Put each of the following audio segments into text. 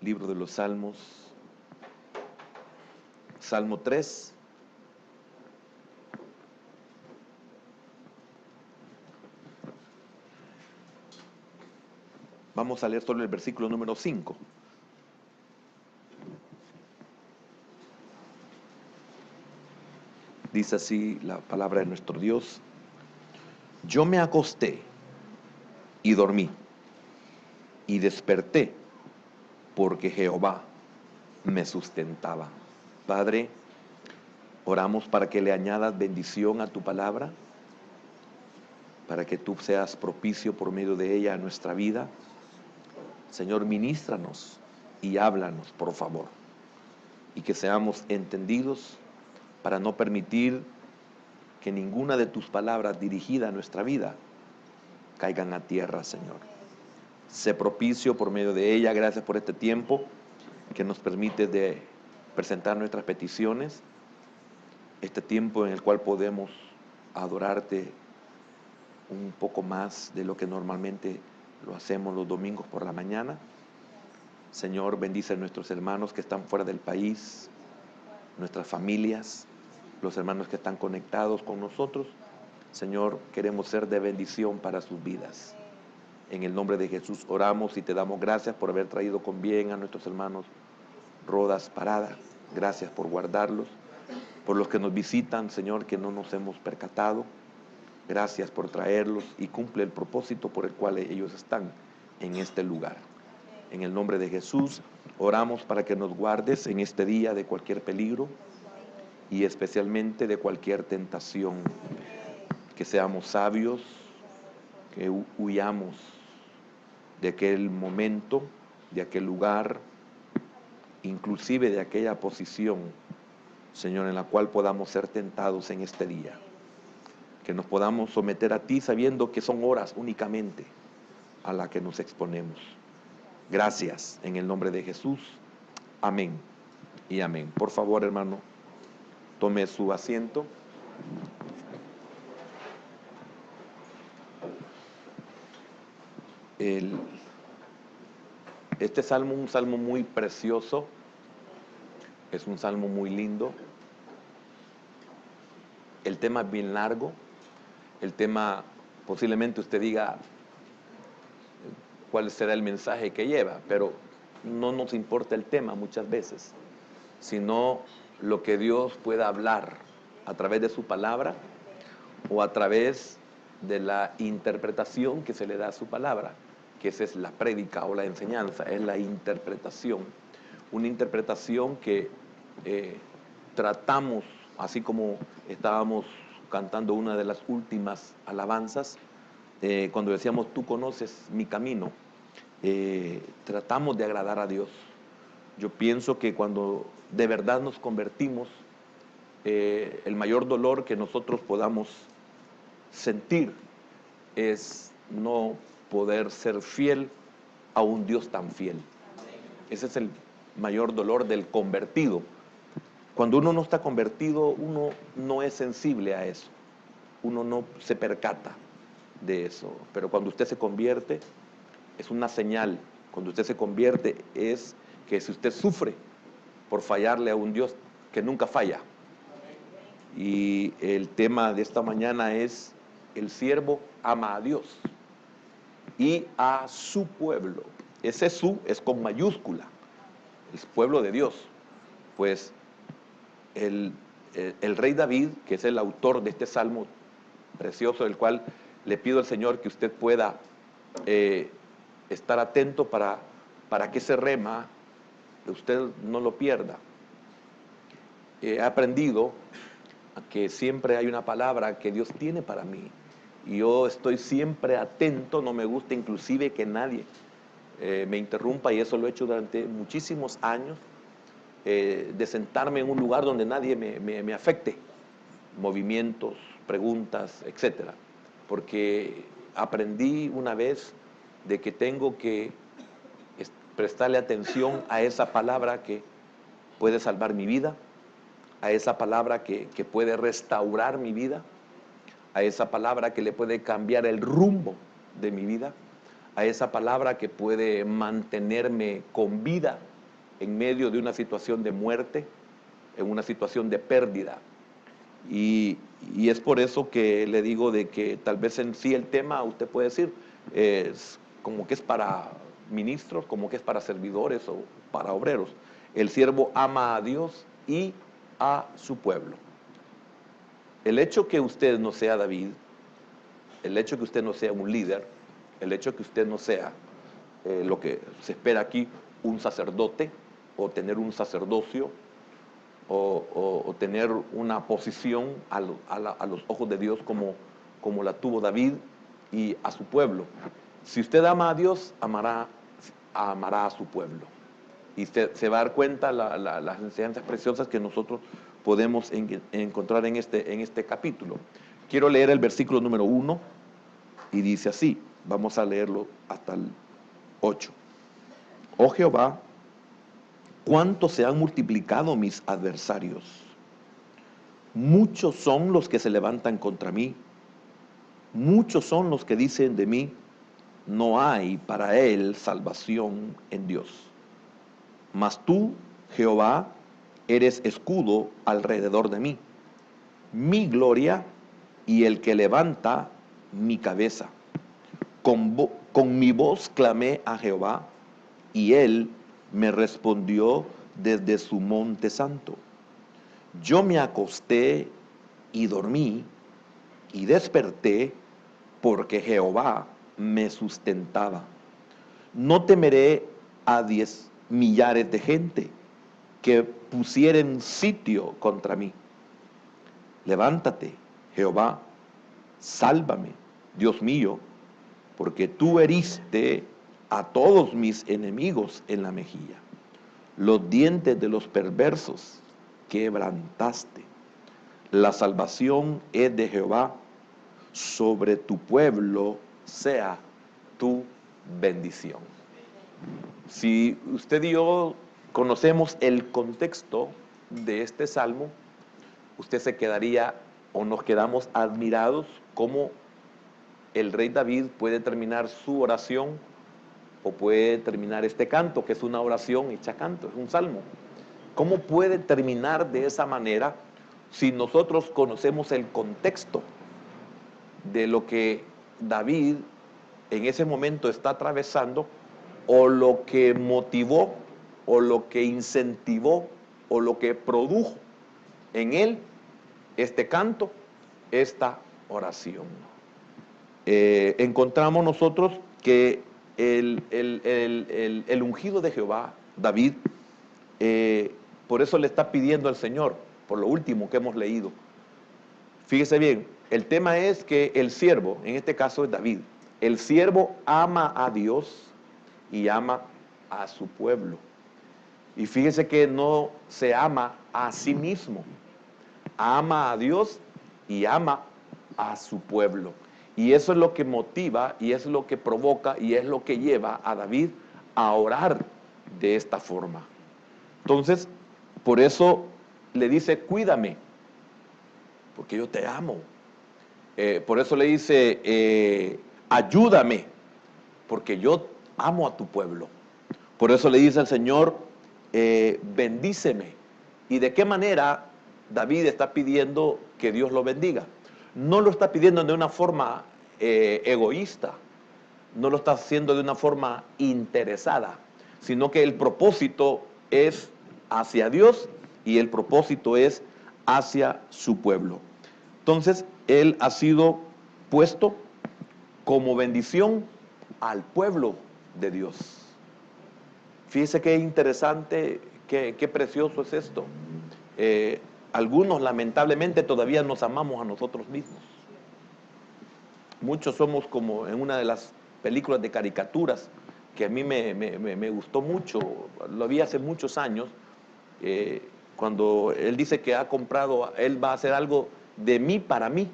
Libro de los Salmos, Salmo 3. Vamos a leer solo el versículo número 5. Dice así la palabra de nuestro Dios: yo me acosté y dormí, y desperté, porque Jehová me sustentaba. Padre, oramos para que le añadas bendición a tu palabra, para que tú seas propicio por medio de ella a nuestra vida. Señor, ministranos y háblanos, por favor, y que seamos entendidos para no permitir que ninguna de tus palabras dirigida a nuestra vida caigan a tierra, Señor. Sé propicio por medio de ella. Gracias por este tiempo que nos permite de presentar nuestras peticiones, este tiempo en el cual podemos adorarte un poco más de lo que normalmente lo hacemos los domingos por la mañana. Señor, bendice a nuestros hermanos que están fuera del país, nuestras familias, los hermanos que están conectados con nosotros. Señor, queremos ser de bendición para sus vidas. En el nombre de Jesús oramos y te damos gracias por haber traído con bien a nuestros hermanos Rodas Parada. Gracias por guardarlos, por los que nos visitan, Señor, que no nos hemos percatado. Gracias por traerlos y cumple el propósito por el cual ellos están en este lugar. En el nombre de Jesús oramos para que nos guardes en este día de cualquier peligro y especialmente de cualquier tentación. Que seamos sabios, que huyamos de aquel momento, de aquel lugar, inclusive de aquella posición, Señor, en la cual podamos ser tentados en este día. Que nos podamos someter a ti sabiendo que son horas únicamente a las que nos exponemos. Gracias en el nombre de Jesús. Amén y amén. Por favor, hermano, tome su asiento. Este salmo es un salmo muy precioso, es un salmo muy lindo. El tema es bien largo, el tema posiblemente usted diga cuál será el mensaje que lleva, pero no nos importa el tema muchas veces, sino lo que Dios pueda hablar a través de su palabra o a través de la interpretación que se le da a su palabra, que esa es la prédica o la enseñanza, es la interpretación. Una interpretación que tratamos, así como estábamos cantando una de las últimas alabanzas, cuando decíamos, tú conoces mi camino, tratamos de agradar a Dios. Yo pienso que cuando de verdad nos convertimos, el mayor dolor que nosotros podamos sentir es no poder ser fiel a un Dios tan fiel. Ese es el mayor dolor del convertido. Cuando uno no está convertido, uno no es sensible a eso. Uno no se percata de eso. Pero cuando usted se convierte, es una señal. Cuando usted se convierte, es que si usted sufre por fallarle a un Dios que nunca falla. Y el tema de esta mañana es: el siervo ama a Dios y a su pueblo. Ese su es con mayúscula, el pueblo de Dios. Pues el rey David, que es el autor de este salmo precioso, del cual le pido al Señor que usted pueda estar atento para que ese rema usted no lo pierda. He aprendido que siempre hay una palabra que Dios tiene para mí. Y yo estoy siempre atento, no me gusta inclusive que nadie me interrumpa, y eso lo he hecho durante muchísimos años, de sentarme en un lugar donde nadie me afecte, movimientos, preguntas, etcétera. Porque aprendí una vez de que tengo que prestarle atención a esa palabra que puede salvar mi vida, a esa palabra que puede restaurar mi vida, a esa palabra que le puede cambiar el rumbo de mi vida, a esa palabra que puede mantenerme con vida en medio de una situación de muerte, en una situación de pérdida. Y es por eso que le digo de que tal vez en sí el tema, usted puede decir, es como que es para ministros, como que es para servidores o para obreros. El siervo ama a Dios y a su pueblo. El hecho que usted no sea David, el hecho que usted no sea un líder, el hecho que usted no sea lo que se espera aquí, un sacerdote o tener un sacerdocio o tener una posición a los ojos de Dios como la tuvo David y a su pueblo. Si usted ama a Dios, amará a su pueblo. Y se va a dar cuenta las enseñanzas preciosas que nosotros podemos encontrar en este capítulo. Quiero leer el versículo número 1 y dice así, vamos a leerlo hasta el 8. Oh Jehová, cuánto se han multiplicado mis adversarios. Muchos son los que se levantan contra mí. Muchos son los que dicen de mí, no hay para él salvación en Dios. Mas tú, Jehová, eres escudo alrededor de mí, mi gloria y el que levanta mi cabeza. Con mi voz clamé a Jehová, y él me respondió desde su monte santo. Yo me acosté y dormí, y desperté, porque Jehová me sustentaba. No temeré a 10 millares de gente que pusieren sitio contra mí. Levántate, Jehová, sálvame, Dios mío, porque tú heriste a todos mis enemigos en la mejilla. Los dientes de los perversos quebrantaste. La salvación es de Jehová, sobre tu pueblo sea tu bendición. Si usted y yo conocemos el contexto de este salmo, usted se quedaría o nos quedamos admirados cómo el rey David puede terminar su oración o puede terminar este canto, que es una oración hecha canto, es un salmo. ¿Cómo puede terminar de esa manera si nosotros conocemos el contexto de lo que David en ese momento está atravesando, o lo que motivó, o lo que incentivó, o lo que produjo en él este canto, esta oración? Encontramos nosotros que el ungido de Jehová, David, por eso le está pidiendo al Señor, por lo último que hemos leído. Fíjese bien, el tema es que el siervo, en este caso es David, el siervo ama a Dios y ama a su pueblo. Y fíjese que no se ama a sí mismo, ama a Dios y ama a su pueblo. Y eso es lo que motiva y es lo que provoca y es lo que lleva a David a orar de esta forma. Entonces, por eso le dice, cuídame, porque yo te amo. Por eso le dice, ayúdame, porque yo amo a tu pueblo. Por eso le dice al Señor, bendíceme. ¿Y de qué manera David está pidiendo que Dios lo bendiga? No lo está pidiendo de una forma egoísta, no lo está haciendo de una forma interesada, sino que el propósito es hacia Dios y el propósito es hacia su pueblo. Entonces, él ha sido puesto como bendición al pueblo de Dios. Fíjese qué interesante, qué precioso es esto. Algunos lamentablemente todavía nos amamos a nosotros mismos. Muchos somos como en una de las películas de caricaturas que a mí me gustó mucho, lo vi hace muchos años, cuando él dice que ha comprado, él va a hacer algo de mí para mí.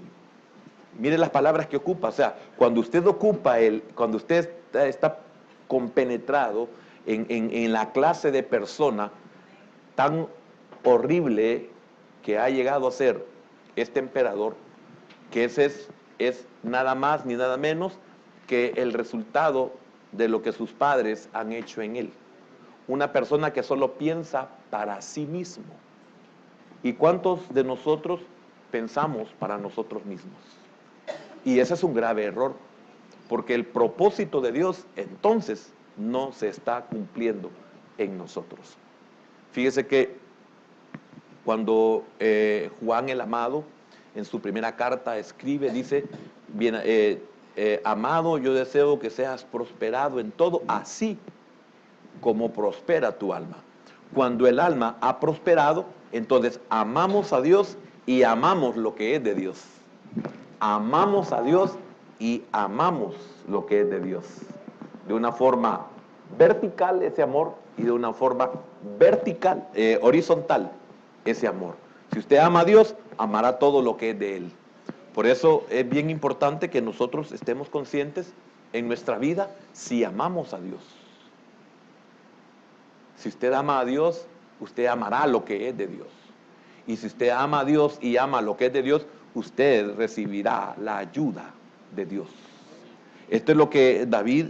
Mire las palabras que ocupa, o sea, cuando usted ocupa, cuando usted está compenetrado en la clase de persona tan horrible que ha llegado a ser este emperador, que ese es nada más ni nada menos que el resultado de lo que sus padres han hecho en él. Una persona que solo piensa para sí mismo. ¿Y cuántos de nosotros pensamos para nosotros mismos? Y ese es un grave error, porque el propósito de Dios entonces no se está cumpliendo en nosotros. Fíjese que cuando Juan el Amado en su primera carta escribe, dice, bien, amado, yo deseo que seas prosperado en todo, así como prospera tu alma. Cuando el alma ha prosperado, entonces amamos a Dios y amamos lo que es de Dios. Amamos a Dios y amamos lo que es de Dios. De una forma vertical ese amor y de una forma horizontal ese amor. Si usted ama a Dios, amará todo lo que es de Él. Por eso es bien importante que nosotros estemos conscientes en nuestra vida si amamos a Dios. Si usted ama a Dios, usted amará lo que es de Dios. Y si usted ama a Dios y ama lo que es de Dios, usted recibirá la ayuda de Dios. Esto es lo que David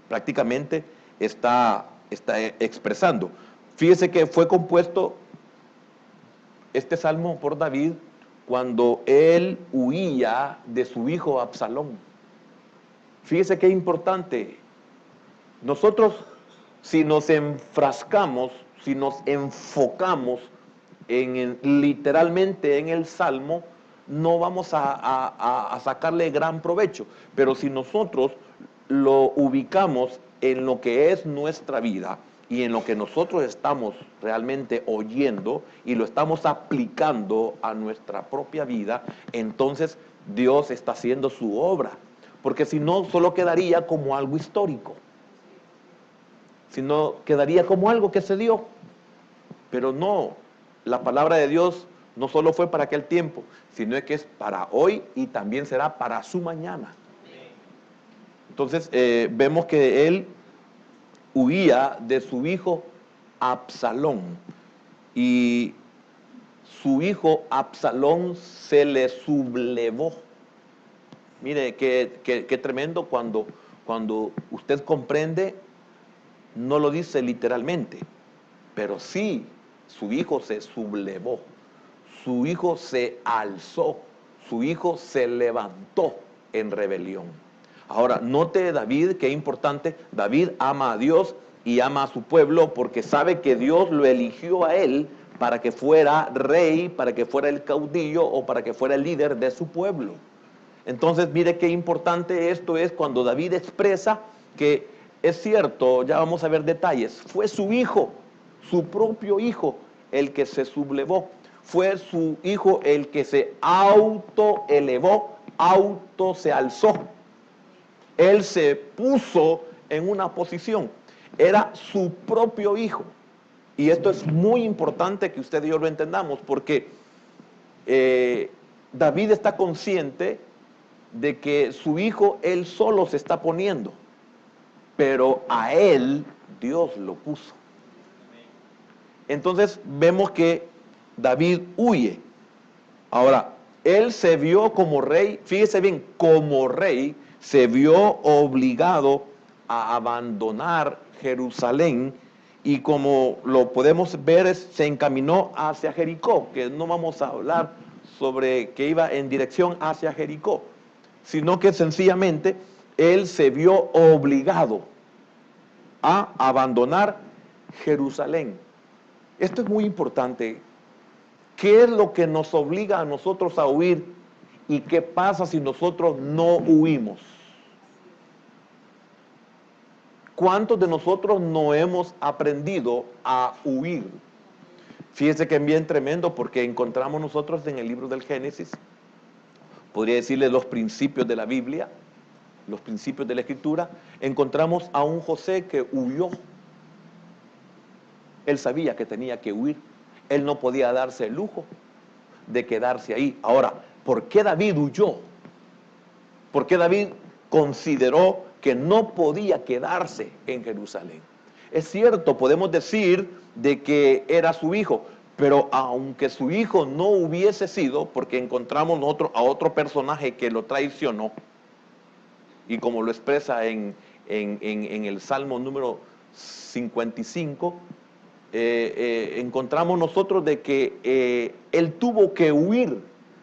prácticamente está expresando. Fíjese que fue compuesto este salmo por David cuando él huía de su hijo Absalón. Fíjese qué importante. Nosotros, si nos enfrascamos, si nos enfocamos literalmente en el salmo, no vamos a sacarle gran provecho. Pero si nosotros lo ubicamos en lo que es nuestra vida y en lo que nosotros estamos realmente oyendo y lo estamos aplicando a nuestra propia vida, entonces Dios está haciendo su obra. Porque si no, solo quedaría como algo histórico. Si no, quedaría como algo que se dio. Pero no, la palabra de Dios no solo fue para aquel tiempo, sino que es para hoy y también será para su mañana. Entonces vemos que él huía de su hijo Absalón y su hijo Absalón se le sublevó. Mire, qué tremendo cuando usted comprende, no lo dice literalmente, pero sí, su hijo se sublevó, su hijo se alzó, su hijo se levantó en rebelión. Ahora, note David, qué importante, David ama a Dios y ama a su pueblo porque sabe que Dios lo eligió a él para que fuera rey, para que fuera el caudillo o para que fuera el líder de su pueblo. Entonces, mire qué importante esto es cuando David expresa que es cierto, ya vamos a ver detalles, fue su hijo, su propio hijo, el que se sublevó. Fue su hijo el que se autoelevó, se alzó. Él se puso en una posición. Era su propio hijo. Y esto es muy importante que usted y yo lo entendamos, porque David está consciente de que su hijo él solo se está poniendo, pero a él Dios lo puso. Entonces vemos que David huye. Ahora, él se vio como rey, fíjese bien, como rey, se vio obligado a abandonar Jerusalén y como lo podemos ver, se encaminó hacia Jericó, que no vamos a hablar sobre que iba en dirección hacia Jericó, sino que sencillamente él se vio obligado a abandonar Jerusalén. Esto es muy importante. ¿Qué es lo que nos obliga a nosotros a huir y qué pasa si nosotros no huimos? ¿Cuántos de nosotros no hemos aprendido a huir? Fíjense que es bien tremendo porque encontramos nosotros en el libro del Génesis, podría decirle los principios de la Biblia, los principios de la Escritura, encontramos a un José que huyó. Él sabía que tenía que huir. Él no podía darse el lujo de quedarse ahí. Ahora, ¿por qué David huyó? ¿Por qué David consideró que no podía quedarse en Jerusalén? Es cierto, podemos decir de que era su hijo, pero aunque su hijo no hubiese sido, porque encontramos nosotros a otro personaje que lo traicionó, Y como lo expresa en el Salmo número 55, encontramos nosotros de que él tuvo que huir.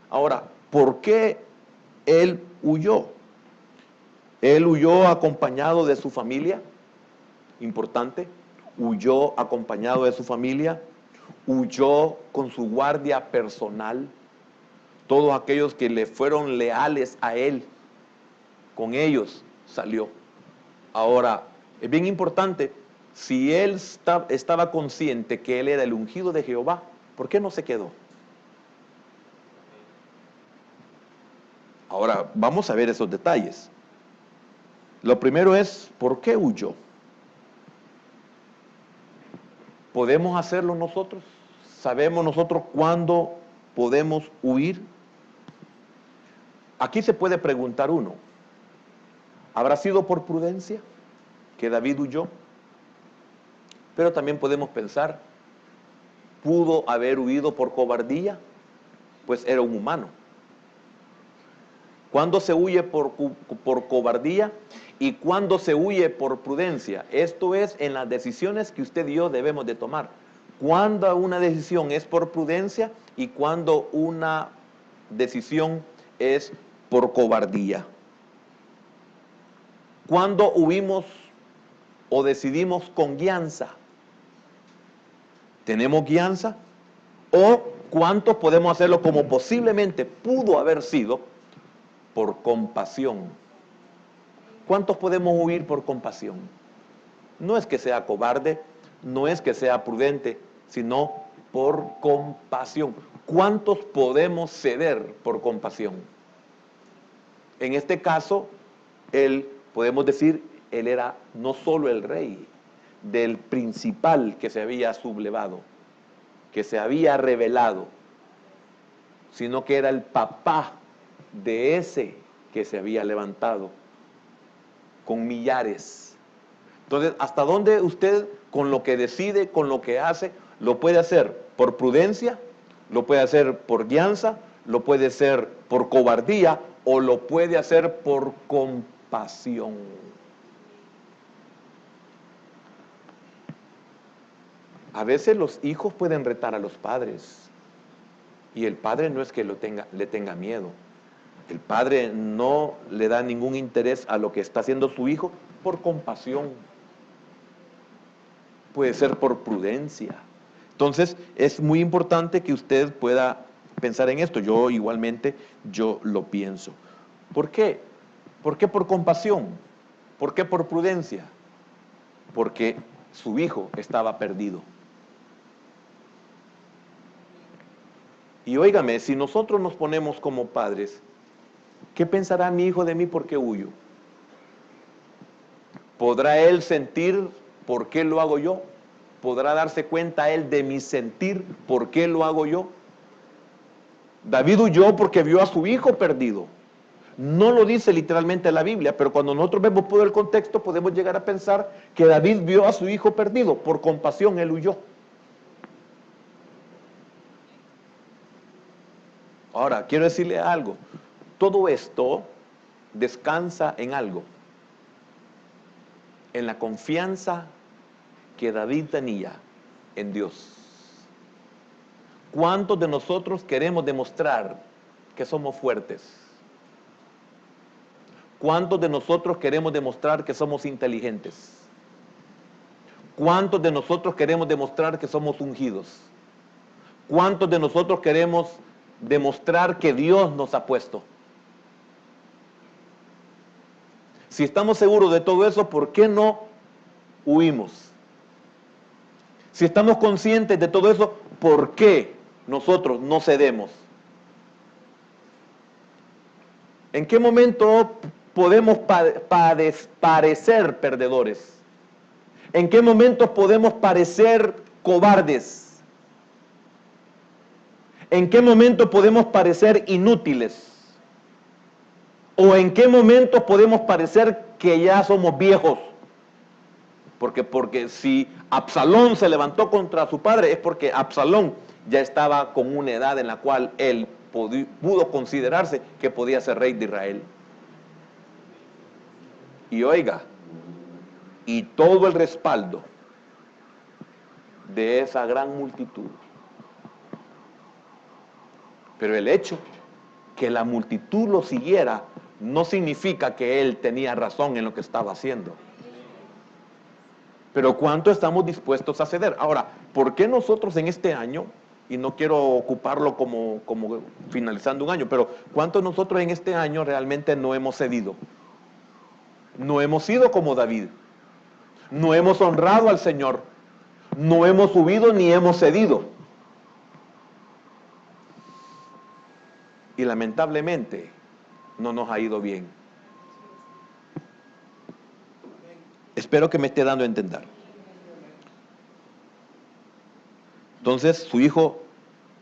Ahora, ¿por qué él huyó? Él huyó acompañado de su familia, importante, huyó acompañado de su familia, huyó con su guardia personal, todos aquellos que le fueron leales a él, con ellos salió. Ahora, es bien importante, si él estaba consciente que él era el ungido de Jehová, ¿por qué no se quedó? Ahora, vamos a ver esos detalles. Lo primero es, ¿por qué huyó? ¿Podemos hacerlo nosotros? ¿Sabemos nosotros cuándo podemos huir? Aquí se puede preguntar uno, ¿habrá sido por prudencia que David huyó? Pero también podemos pensar, ¿pudo haber huido por cobardía? Pues era un humano. ¿Cuándo se huye por cobardía y cuándo se huye por prudencia? Esto es en las decisiones que usted y yo debemos de tomar. Cuando una decisión es por prudencia y cuando una decisión es por cobardía. ¿Cuándo huimos o decidimos con guianza? ¿Tenemos guianza? ¿O cuántos podemos hacerlo como posiblemente pudo haber sido por compasión? ¿Cuántos podemos huir por compasión? No es que sea cobarde, no es que sea prudente, sino por compasión. ¿Cuántos podemos ceder por compasión? En este caso, podemos decir, él era no solo el rey, del principal que se había sublevado, que se había revelado, sino que era el papá de ese que se había levantado con millares. Entonces, ¿hasta dónde usted con lo que decide, con lo que hace, lo puede hacer por prudencia, lo puede hacer por guianza, lo puede hacer por cobardía o lo puede hacer por compasión? A veces los hijos pueden retar a los padres y el padre no es que le tenga miedo. El padre no le da ningún interés a lo que está haciendo su hijo por compasión. Puede ser por prudencia. Entonces, es muy importante que usted pueda pensar en esto. Yo igualmente, yo lo pienso. ¿Por qué? ¿Por qué por compasión? ¿Por qué por prudencia? Porque su hijo estaba perdido. Y óigame, si nosotros nos ponemos como padres, ¿qué pensará mi hijo de mí porque huyo? ¿Podrá él sentir por qué lo hago yo? ¿Podrá darse cuenta él de mi sentir por qué lo hago yo? David huyó porque vio a su hijo perdido. No lo dice literalmente la Biblia, pero cuando nosotros vemos todo el contexto podemos llegar a pensar que David vio a su hijo perdido. Por compasión él huyó. Ahora, quiero decirle algo. Todo esto descansa en algo. En la confianza que David tenía en Dios. ¿Cuántos de nosotros queremos demostrar que somos fuertes? ¿Cuántos de nosotros queremos demostrar que somos inteligentes? ¿Cuántos de nosotros queremos demostrar que somos ungidos? ¿Cuántos de nosotros queremos demostrar que Dios nos ha puesto? Si estamos seguros de todo eso, ¿por qué no huimos? Si estamos conscientes de todo eso, ¿por qué nosotros no cedemos? ¿En qué momento podemos parecer perdedores? ¿En qué momento podemos parecer cobardes? ¿En qué momento podemos parecer inútiles? ¿O en qué momento podemos parecer que ya somos viejos? Porque si Absalón se levantó contra su padre es porque Absalón ya estaba con una edad en la cual él pudo considerarse que podía ser rey de Israel. Y oiga, y todo el respaldo de esa gran multitud. Pero el hecho que la multitud lo siguiera no significa que él tenía razón en lo que estaba haciendo. Pero ¿cuánto estamos dispuestos a ceder? Ahora, ¿por qué nosotros en este año, y no quiero ocuparlo como finalizando un año, pero ¿cuánto nosotros en este año realmente no hemos cedido? No hemos sido como David. No hemos honrado al Señor. No hemos subido ni hemos cedido. Y lamentablemente no nos ha ido bien. Espero que me esté dando a entender. Entonces, su hijo,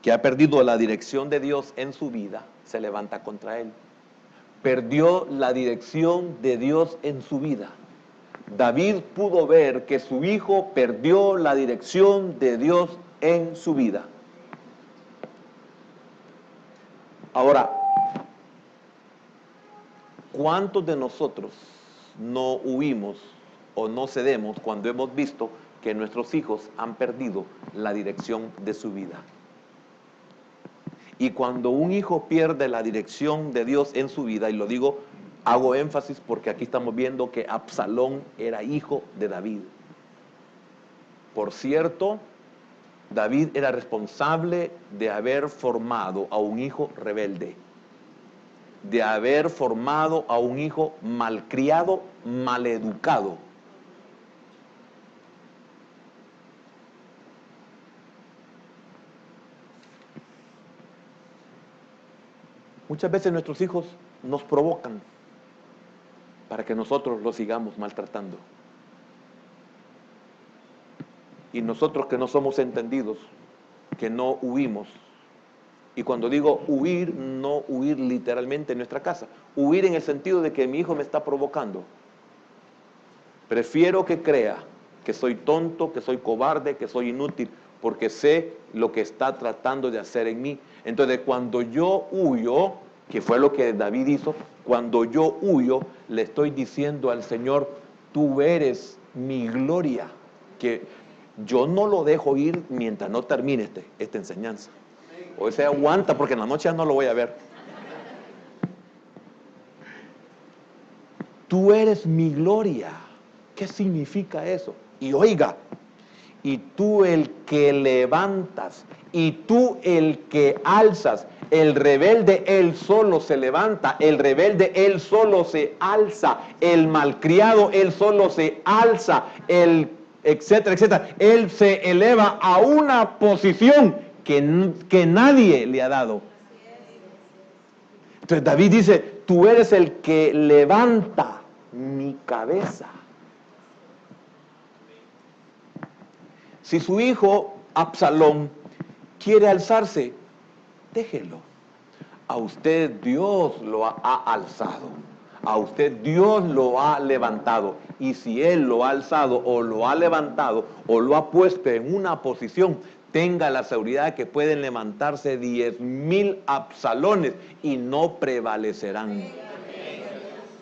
que ha perdido la dirección de Dios en su vida, se levanta contra él. Perdió la dirección de Dios en su vida. David pudo ver que su hijo perdió la dirección de Dios en su vida. Ahora, ¿cuántos de nosotros no huimos o no cedemos cuando hemos visto que nuestros hijos han perdido la dirección de su vida? Y cuando un hijo pierde la dirección de Dios en su vida, y lo digo, hago énfasis porque aquí estamos viendo que Absalón era hijo de David. Por cierto, David era responsable de haber formado a un hijo rebelde, de haber formado a un hijo malcriado, maleducado. Muchas veces nuestros hijos nos provocan para que nosotros los sigamos maltratando. Y nosotros que no somos entendidos, que no huimos. Y cuando digo huir, no huir literalmente en nuestra casa. Huir en el sentido de que mi hijo me está provocando. Prefiero que crea que soy tonto, que soy cobarde, que soy inútil, porque sé lo que está tratando de hacer en mí. Entonces, cuando yo huyo, que fue lo que David hizo, cuando yo huyo, le estoy diciendo al Señor, tú eres mi gloria, que yo no lo dejo ir mientras no termine esta enseñanza. Hoy se aguanta porque en la noche ya no lo voy a ver. Tú eres mi gloria. ¿Qué significa eso? Y oiga, y tú el que levantas, y tú el que alzas. El rebelde él solo se levanta, el rebelde él solo se alza, el malcriado él solo se alza, el etcétera, etcétera. Él se eleva a una posición que nadie le ha dado. Entonces David dice, tú eres el que levanta mi cabeza. Si su hijo Absalón quiere alzarse, déjelo. A usted Dios lo ha alzado. A usted Dios lo ha levantado. Y si Él lo ha alzado o lo ha levantado o lo ha puesto en una posición, tenga la seguridad que pueden levantarse 10,000 Absalones y no prevalecerán.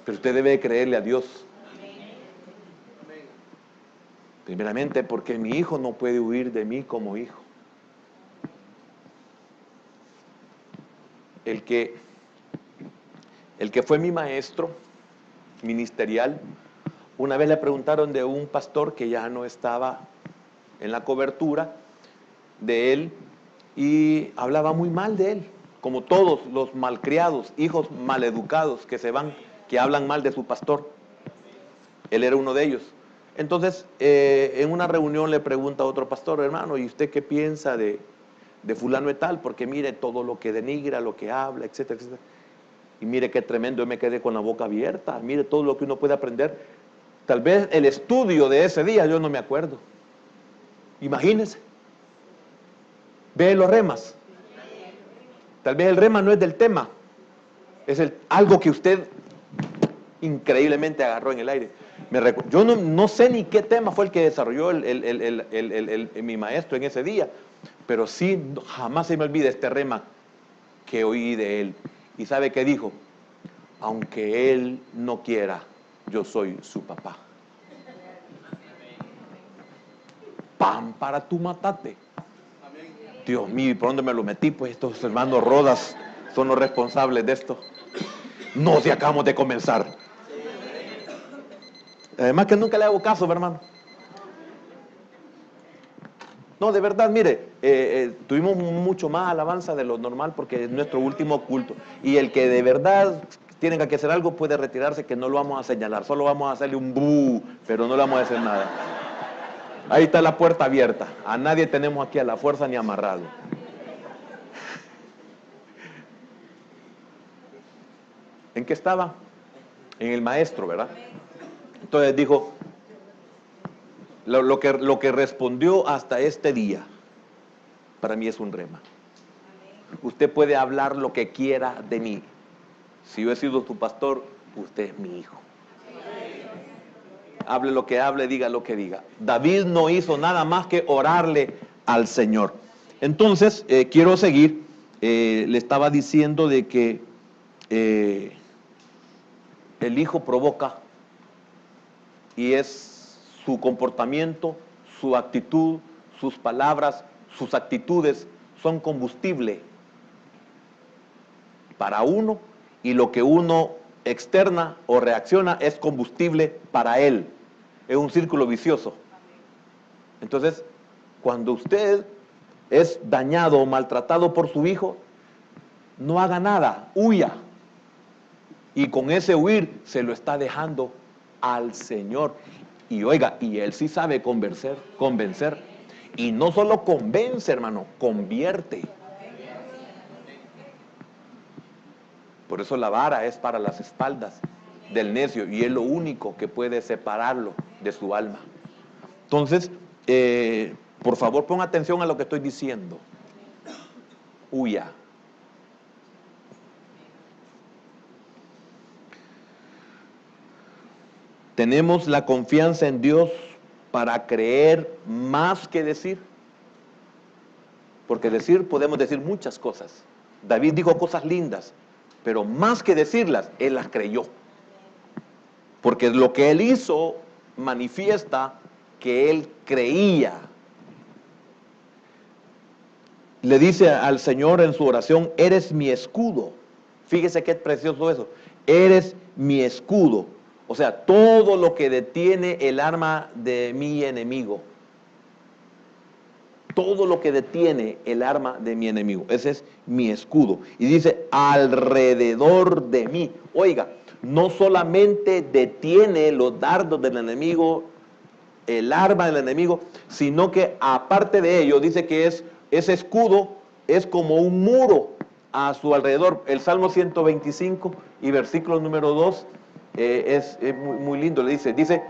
Pero usted debe creerle a Dios. Primeramente porque mi hijo no puede huir de mí como hijo. El que fue mi maestro ministerial, una vez le preguntaron de un pastor que ya no estaba en la cobertura de él y hablaba muy mal de él, como todos los malcriados, hijos maleducados que se van, que hablan mal de su pastor. Él era uno de ellos. Entonces, en una reunión le pregunta a otro pastor, hermano, ¿y usted qué piensa de fulano de tal? Porque mire todo lo que denigra, lo que habla, etcétera, etcétera. Y mire qué tremendo, yo me quedé con la boca abierta. Mire todo lo que uno puede aprender. Tal vez el estudio de ese día yo no me acuerdo. Imagínense. Ve los remas. Tal vez el rema no es del tema. Es algo que usted increíblemente agarró en el aire. Yo no sé ni qué tema fue el que desarrolló mi maestro en ese día, pero sí jamás se me olvida este rema que oí de él. ¿Y sabe qué dijo? Aunque él no quiera, yo soy su papá. Pan para tu matate. Dios mío, ¿y por dónde me lo metí? Pues estos hermanos Rodas son los responsables de esto. No, si acabamos de comenzar. Además que nunca le hago caso, hermano. No, de verdad, mire, tuvimos mucho más alabanza de lo normal porque es nuestro último culto. Y el que de verdad tiene que hacer algo puede retirarse, que no lo vamos a señalar. Solo vamos a hacerle un bu, pero no le vamos a hacer nada. Ahí está la puerta abierta. A nadie tenemos aquí a la fuerza ni amarrado. ¿En qué estaba? En el maestro, ¿verdad? Entonces dijo, lo que respondió hasta este día, para mí es un rema. Usted puede hablar lo que quiera de mí. Si yo he sido tu pastor, usted es mi hijo. Hable lo que hable, diga lo que diga. David no hizo nada más que orarle al Señor. Entonces, quiero seguir. Le estaba diciendo de que el hijo provoca, y es su comportamiento, su actitud, sus palabras, sus actitudes son combustible para uno, y lo que uno externa o reacciona es combustible para él. Es un círculo vicioso. Entonces, cuando usted es dañado o maltratado por su hijo, no haga nada, huya. Y con ese huir se lo está dejando al Señor. Y oiga, y Él sí sabe convencer. Y no solo convence, hermano, convierte. Por eso la vara es para las espaldas del necio, y es lo único que puede separarlo de su alma. Entonces, por favor, ponga atención a lo que estoy diciendo. Huya. Tenemos la confianza en Dios para creer más que decir. Porque podemos decir muchas cosas. David dijo cosas lindas, pero más que decirlas, él las creyó. Porque lo que él hizo manifiesta que él creía. Le dice al Señor en su oración, eres mi escudo. Fíjese qué precioso eso. Eres mi escudo. O sea, todo lo que detiene el arma de mi enemigo. Todo lo que detiene el arma de mi enemigo. Ese es mi escudo. Y dice, alrededor de mí. Oiga, no solamente detiene los dardos del enemigo, el arma del enemigo, sino que aparte de ello, dice que ese escudo es como un muro a su alrededor. El Salmo 125 y versículo número 2 es muy lindo. Le dice,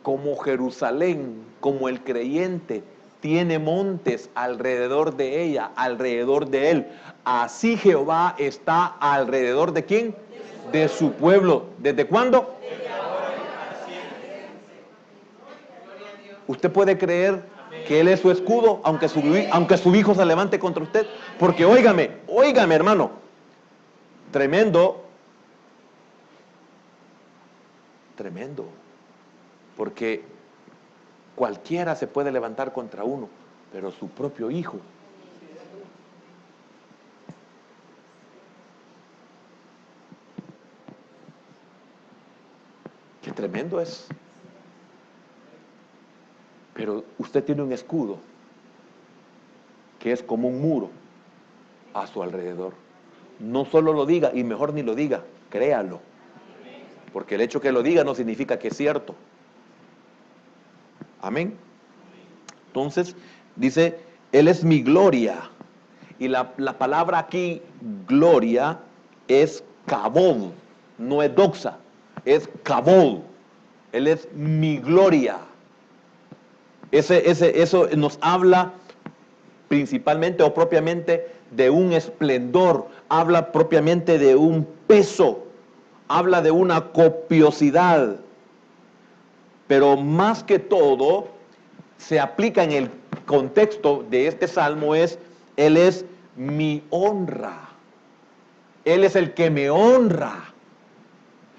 como Jerusalén, como el creyente, tiene montes alrededor de ella, alrededor de él. Así Jehová está alrededor ¿de quién? De su pueblo. ¿Desde cuándo? Desde ahora y para siempre. Usted puede creer que Él es su escudo, aunque su hijo se levante contra usted. Porque óigame, hermano, tremendo. Porque cualquiera se puede levantar contra uno, pero su propio hijo. Qué tremendo es. Pero usted tiene un escudo que es como un muro a su alrededor. No solo lo diga, y mejor ni lo diga, créalo. Porque el hecho que lo diga no significa que es cierto. Amén. Entonces, dice, Él es mi gloria. Y la palabra aquí, gloria, es kabod, no es doxa, es kabod. Él es mi gloria. Eso nos habla principalmente o propiamente de un esplendor, habla propiamente de un peso, habla de una copiosidad, pero más que todo se aplica en el contexto de este salmo Él es mi honra, Él es el que me honra.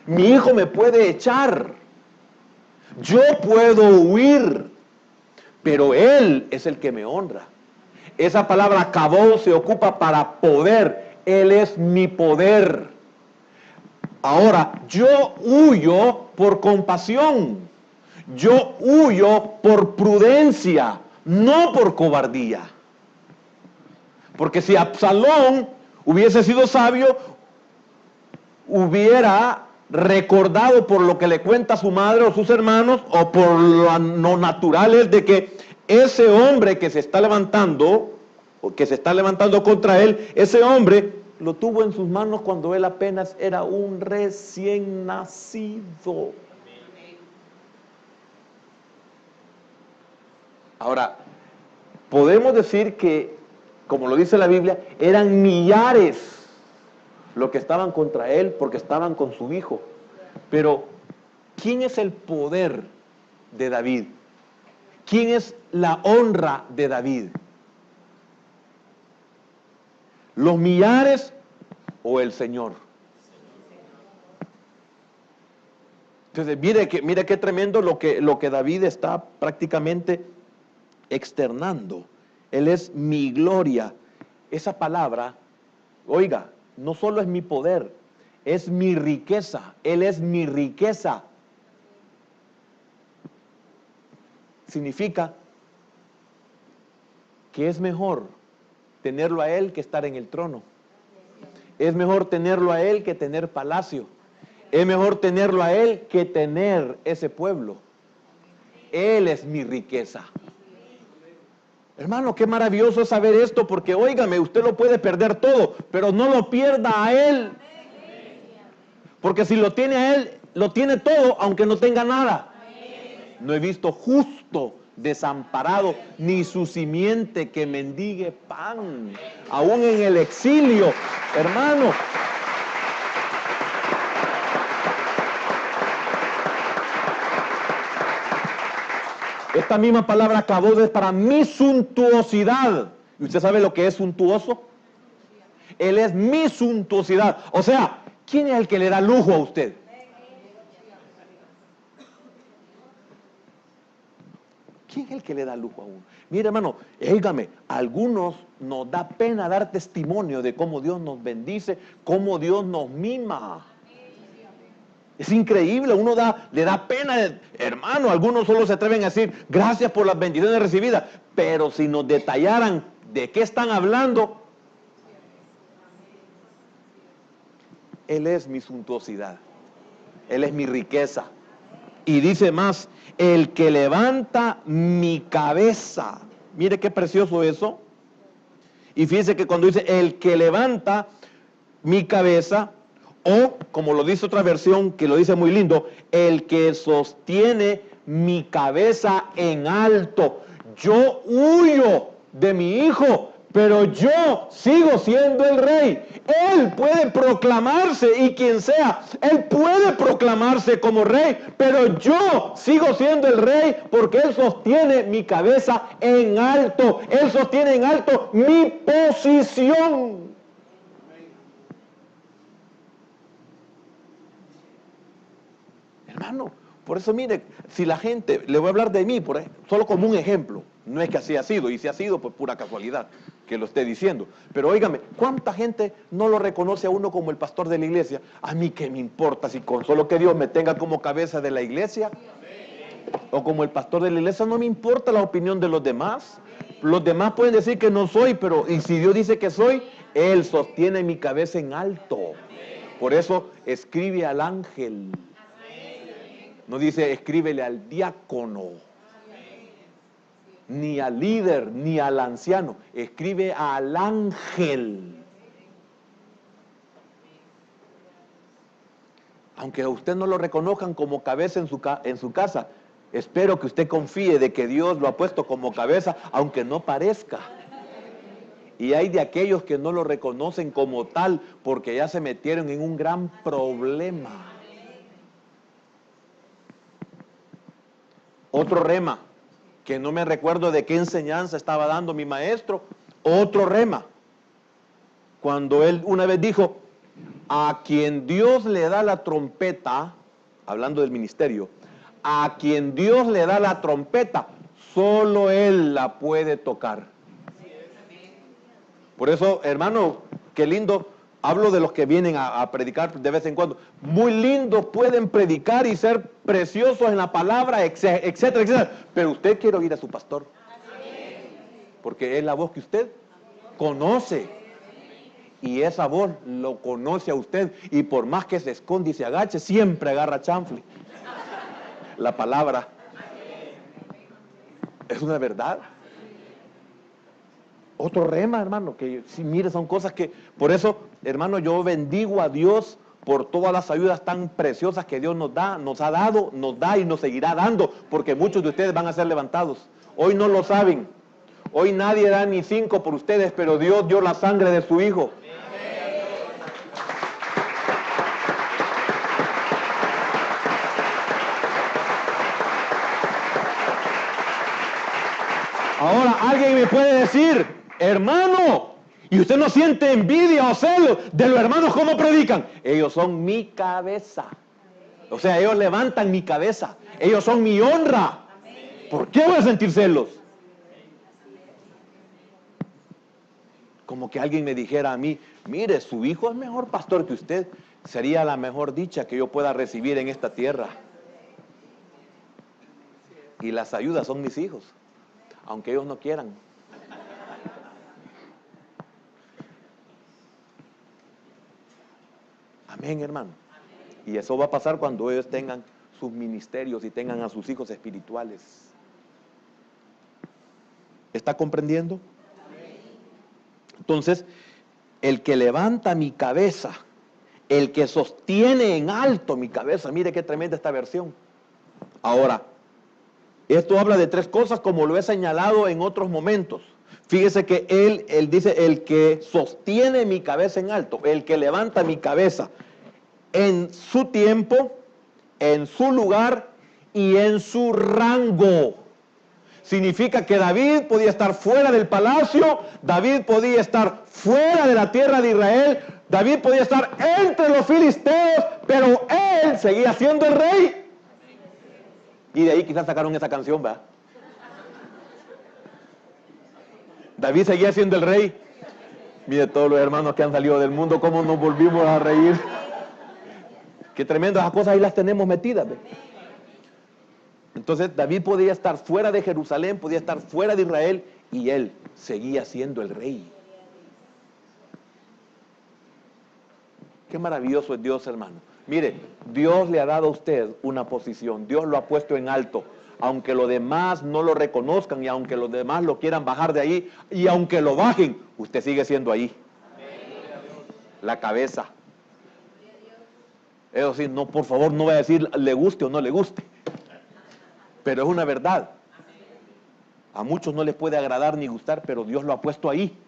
Mi hijo me puede echar. Yo puedo huir. Pero Él es el que me honra. Esa palabra kabod se ocupa para poder. Él es mi poder. Ahora, yo huyo por compasión. Yo huyo por prudencia, no por cobardía. Porque si Absalón hubiese sido sabio, hubiera recordado por lo que le cuenta su madre o sus hermanos, o por lo no naturales de que ese hombre que se está levantando, o que se está levantando contra él, ese hombre lo tuvo en sus manos cuando él apenas era un recién nacido. Ahora, podemos decir que, como lo dice la Biblia, eran millares los que estaban contra él porque estaban con su hijo. Pero, ¿quién es el poder de David? ¿Quién es la honra de David? ¿Los millares o el Señor? Entonces, mire qué tremendo lo que David está prácticamente externando. Él es mi gloria. Esa palabra, oiga, no solo es mi poder, es mi riqueza. Él es mi riqueza. Significa que es mejor tenerlo a Él que estar en el trono. Es mejor tenerlo a Él que tener palacio. Es mejor tenerlo a Él que tener ese pueblo. Él es mi riqueza. Hermano, qué maravilloso es saber esto, porque óigame, usted lo puede perder todo, pero no lo pierda a Él. Porque si lo tiene a Él, lo tiene todo, aunque no tenga nada. No he visto justo desamparado, ni su simiente que mendigue pan, aún en el exilio, hermano. Esta misma palabra kabod es para mi suntuosidad. ¿Y usted sabe lo que es suntuoso? Él es mi suntuosidad. O sea, ¿quién es el que le da lujo a usted? ¿Quién es el que le da lujo a uno? Mire, hermano, óigame, a algunos nos da pena dar testimonio de cómo Dios nos bendice, cómo Dios nos mima. Es increíble, le da pena, hermano, algunos solo se atreven a decir, gracias por las bendiciones recibidas, pero si nos detallaran de qué están hablando, Él es mi suntuosidad, Él es mi riqueza. Y dice más, el que levanta mi cabeza. Mire qué precioso eso. Y fíjese que cuando dice, el que levanta mi cabeza, o, como lo dice otra versión, que lo dice muy lindo, el que sostiene mi cabeza en alto. Yo huyo de mi hijo, pero yo sigo siendo el rey. Él puede proclamarse, y quien sea, él puede proclamarse como rey, pero yo sigo siendo el rey porque él sostiene mi cabeza en alto. Él sostiene en alto mi posición. Hermano, por eso mire, si la gente, le voy a hablar de mí, solo como un ejemplo, no es que así ha sido, y si ha sido, pues pura casualidad que lo esté diciendo, pero óigame, ¿cuánta gente no lo reconoce a uno como el pastor de la iglesia? A mí qué me importa si con solo que Dios me tenga como cabeza de la iglesia, o como el pastor de la iglesia, no me importa la opinión de los demás. Los demás pueden decir que no soy, pero y si Dios dice que soy, Él sostiene mi cabeza en alto. Por eso escribe al ángel. No dice escríbele al diácono, ni al líder, ni al anciano. Escribe al ángel. Aunque a usted no lo reconozcan como cabeza en su casa, espero que usted confíe de que Dios lo ha puesto como cabeza, aunque no parezca. Y hay de aquellos que no lo reconocen como tal, porque ya se metieron en un gran problema. Otro rema, que no me recuerdo de qué enseñanza estaba dando mi maestro, otro rema, cuando él una vez dijo, A quien Dios le da la trompeta, hablando del ministerio, a quien Dios le da la trompeta, solo Él la puede tocar. Por eso, hermano, qué lindo, hablo de los que vienen a predicar de vez en cuando. Muy lindos pueden predicar y ser preciosos en la palabra, etcétera, etcétera. Pero usted quiere oír a su pastor. Porque es la voz que usted conoce. Y esa voz lo conoce a usted. Y por más que se esconde y se agache, siempre agarra chanfle. La palabra. Es una verdad. Otro rema, hermano, que sí, mire, son cosas que, por eso, hermano, yo bendigo a Dios por todas las ayudas tan preciosas que Dios nos da, nos ha dado, nos da y nos seguirá dando, porque muchos de ustedes van a ser levantados. Hoy no lo saben, hoy nadie da ni 5 por ustedes, pero Dios dio la sangre de su Hijo. Ahora alguien me puede decir, hermano, y usted no siente envidia o celo de los hermanos cómo predican. Ellos son mi cabeza. O sea, ellos levantan mi cabeza. Ellos son mi honra. ¿Por qué voy a sentir celos? Como que alguien me dijera a mí, mire, su hijo es mejor pastor que usted. Sería la mejor dicha que yo pueda recibir en esta tierra. Y las ayudas son mis hijos, aunque ellos no quieran. Amén, hermano. Y eso va a pasar cuando ellos tengan sus ministerios y tengan a sus hijos espirituales. ¿Está comprendiendo? Entonces, el que levanta mi cabeza, el que sostiene en alto mi cabeza, mire qué tremenda esta versión. Ahora, esto habla de 3 cosas como lo he señalado en otros momentos. Fíjese que él dice, el que sostiene mi cabeza en alto, el que levanta mi cabeza en su tiempo, en su lugar y en su rango. Significa que David podía estar fuera del palacio, David podía estar fuera de la tierra de Israel, David podía estar entre los filisteos, pero él seguía siendo el rey. Y de ahí quizás sacaron esa canción, ¿verdad? David seguía siendo el rey. Mire todos los hermanos que han salido del mundo, cómo nos volvimos a reír. Qué tremendo, esas cosas ahí las tenemos metidas, ¿ve? Entonces David podía estar fuera de Jerusalén, podía estar fuera de Israel, y él seguía siendo el rey. Qué maravilloso es Dios, hermano. Mire, Dios le ha dado a usted una posición, Dios lo ha puesto en alto. Aunque los demás no lo reconozcan y aunque los demás lo quieran bajar de ahí, y aunque lo bajen, usted sigue siendo ahí. La cabeza. Eso sí, no, por favor, no voy a decir le guste o no le guste. Pero es una verdad. A muchos no les puede agradar ni gustar, pero Dios lo ha puesto ahí.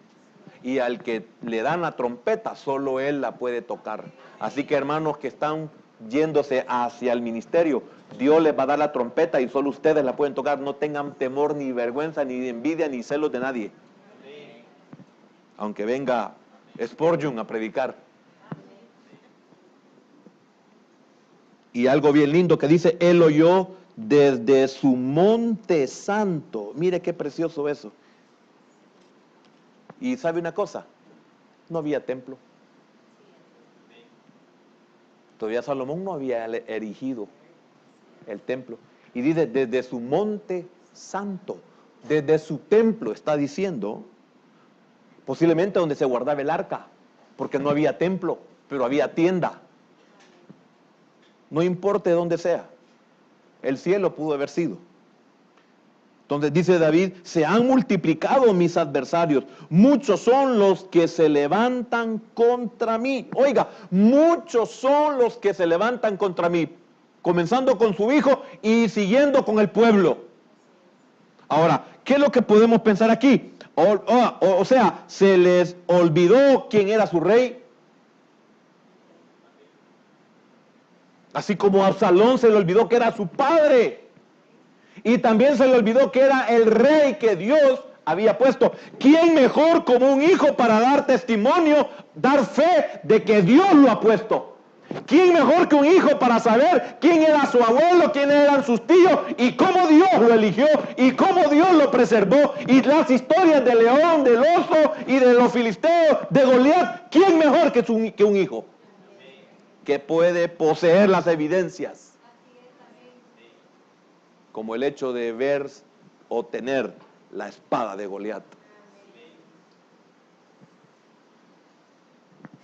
Y al que le dan la trompeta, solo Él la puede tocar. Así que hermanos que están yéndose hacia el ministerio, Dios les va a dar la trompeta y solo ustedes la pueden tocar. No tengan temor, ni vergüenza, ni envidia, ni celos de nadie. Aunque venga Spurgeon a predicar. Y algo bien lindo que dice, Él oyó desde su monte santo. Mire qué precioso eso. Y ¿sabe una cosa? No había templo. Todavía Salomón no había erigido el templo. Y dice, desde su monte santo, desde su templo, está diciendo, posiblemente donde se guardaba el arca, porque no había templo, pero había tienda. No importa de dónde sea, el cielo pudo haber sido. Entonces dice David, se han multiplicado mis adversarios, muchos son los que se levantan contra mí. Oiga, muchos son los que se levantan contra mí, comenzando con su hijo y siguiendo con el pueblo. Ahora, ¿qué es lo que podemos pensar aquí? O sea, ¿se les olvidó quién era su rey? Así como a Absalón se le olvidó que era su padre. Y también se le olvidó que era el rey que Dios había puesto. ¿Quién mejor como un hijo para dar testimonio, dar fe de que Dios lo ha puesto? ¿Quién mejor que un hijo para saber quién era su abuelo, quién eran sus tíos y cómo Dios lo eligió y cómo Dios lo preservó? Y las historias del león, del oso y de los filisteos, de Goliat. ¿Quién mejor que un hijo que puede poseer las evidencias? Como el hecho de ver o tener la espada de Goliat.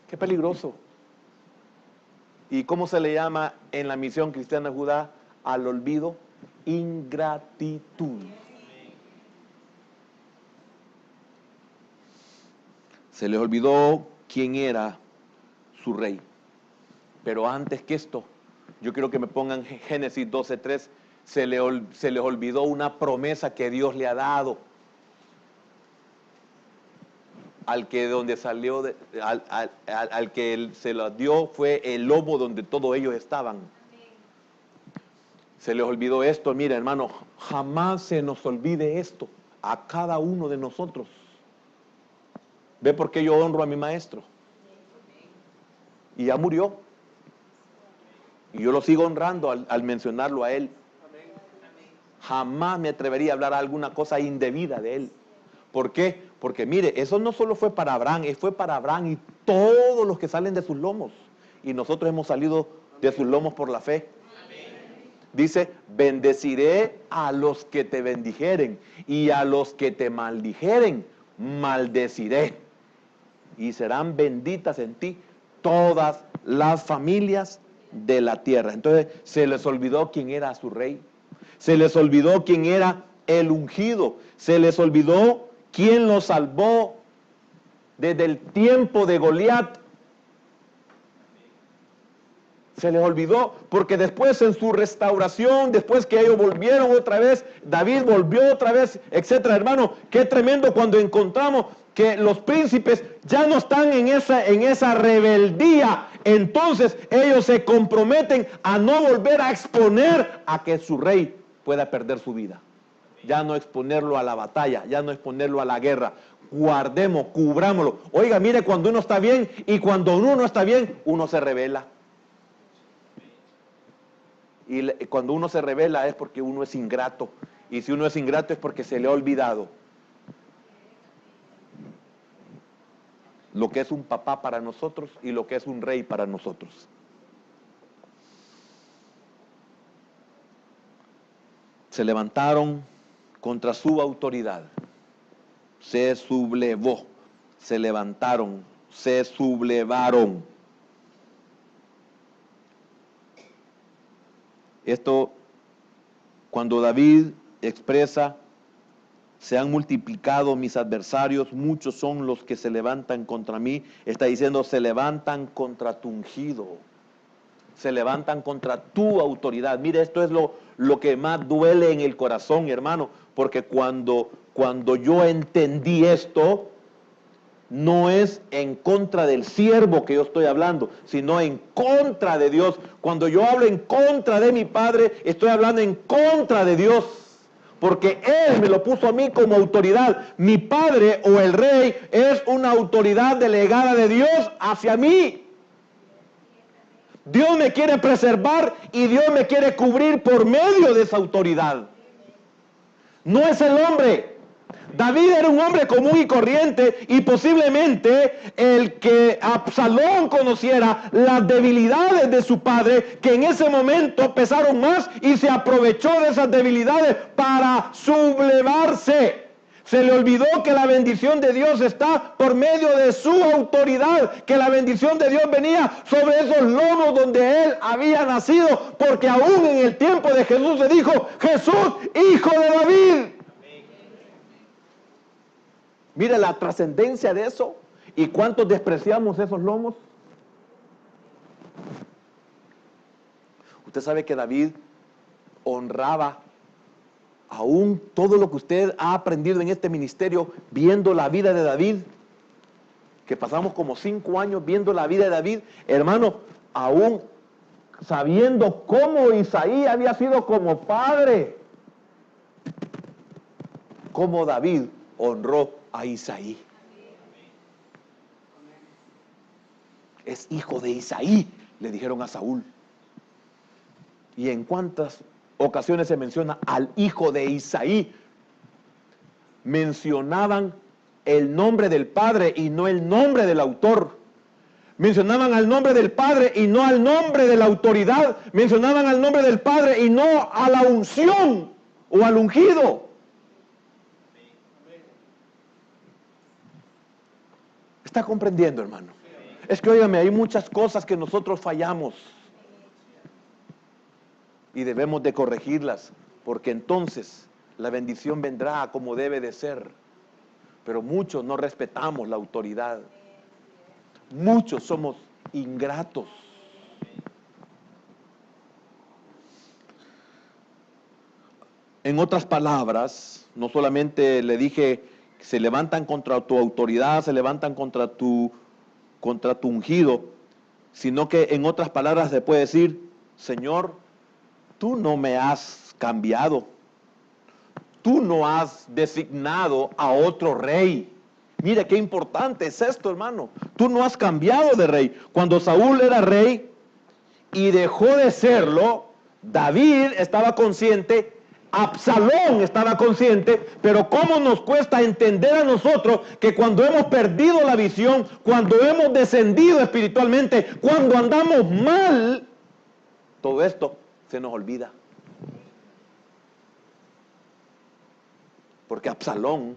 Qué peligroso. ¿Y cómo se le llama en la misión cristiana Judá al olvido? Ingratitud. Se les olvidó quién era su rey. Pero antes que esto, yo quiero que me pongan Génesis 12:3. Se les olvidó una promesa que Dios le ha dado. Al que donde salió, al que se lo dio fue el lomo donde todos ellos estaban. Se les olvidó esto. Mira, hermano, jamás se nos olvide esto a cada uno de nosotros. ¿Ve por qué yo honro a mi maestro? Y ya murió. Y yo lo sigo honrando al mencionarlo a él. Jamás me atrevería a hablar alguna cosa indebida de él. ¿Por qué? Porque mire, eso no solo fue para Abraham, fue para Abraham y todos los que salen de sus lomos. Y nosotros hemos salido de sus lomos por la fe. Dice, bendeciré a los que te bendijeren y a los que te maldijeren, maldeciré. Y serán benditas en ti todas las familias de la tierra. Entonces, se les olvidó quién era su rey. Se les olvidó quién era el ungido. Se les olvidó quién los salvó desde el tiempo de Goliat. Se les olvidó porque después en su restauración, después que ellos volvieron otra vez, David volvió otra vez, etcétera. Hermano, qué tremendo cuando encontramos que los príncipes ya no están en esa rebeldía. Entonces ellos se comprometen a no volver a exponer a que su rey pueda perder su vida. Ya no exponerlo a la batalla, ya no exponerlo a la guerra. Guardemos, cubrámoslo. Oiga, mire, cuando uno está bien y cuando uno no está bien, uno se rebela. Y cuando uno se rebela es porque uno es ingrato. Y si uno es ingrato es porque se le ha olvidado lo que es un papá para nosotros y lo que es un rey para nosotros. Se levantaron contra su autoridad. Se sublevó. Se levantaron. Se sublevaron. Esto, cuando David expresa, se han multiplicado mis adversarios, muchos son los que se levantan contra mí, está diciendo, se levantan contra tu ungido, se levantan contra tu autoridad. Mire, esto es lo que más duele en el corazón, hermano, porque cuando yo entendí esto, no es en contra del siervo que yo estoy hablando, sino en contra de Dios. Cuando yo hablo en contra de mi padre, estoy hablando en contra de Dios, porque Él me lo puso a mí como autoridad. Mi padre o el rey es una autoridad delegada de Dios hacia mí. Dios me quiere preservar y Dios me quiere cubrir por medio de esa autoridad. No es el hombre. David era un hombre común y corriente y posiblemente el que Absalón conociera las debilidades de su padre, que en ese momento pesaron más y se aprovechó de esas debilidades para sublevarse. Se le olvidó que la bendición de Dios está por medio de su autoridad, que la bendición de Dios venía sobre esos lomos donde él había nacido, porque aún en el tiempo de Jesús se dijo, Jesús, hijo de David. Mire la trascendencia de eso y cuántos despreciamos esos lomos. Usted sabe que David honraba aún todo lo que usted ha aprendido en este ministerio, viendo la vida de David, que pasamos como 5 años viendo la vida de David, hermano, aún sabiendo cómo Isaí había sido como padre, como David honró a Isaí. Es hijo de Isaí, le dijeron a Saúl. ¿Y en cuántas ocasiones se menciona al hijo de Isaí? Mencionaban el nombre del padre y no el nombre del autor. Mencionaban al nombre del padre y no al nombre de la autoridad. Mencionaban al nombre del padre y no a la unción o al ungido. ¿Está comprendiendo, hermano? Es que, óigame, hay muchas cosas que nosotros fallamos y debemos de corregirlas, porque entonces la bendición vendrá como debe de ser. Pero muchos no respetamos la autoridad. Muchos somos ingratos. En otras palabras, no solamente le dije, se levantan contra tu autoridad, se levantan contra tu ungido, sino que en otras palabras se puede decir, Señor, tú no me has cambiado, tú no has designado a otro rey. Mire qué importante es esto, hermano. Tú no has cambiado de rey. Cuando Saúl era rey y dejó de serlo, David estaba consciente, Absalón estaba consciente, pero cómo nos cuesta entender a nosotros que cuando hemos perdido la visión, cuando hemos descendido espiritualmente, cuando andamos mal, todo esto se nos olvida. Porque Absalón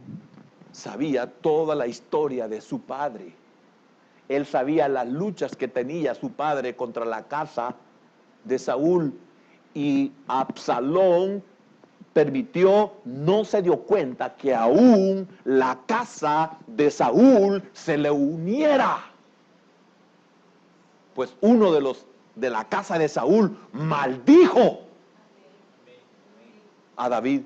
sabía toda la historia de su padre. Él sabía las luchas que tenía su padre contra la casa de Saúl. Y Absalón no se dio cuenta que aún la casa de Saúl se le uniera. Pues uno de la casa de Saúl maldijo a David.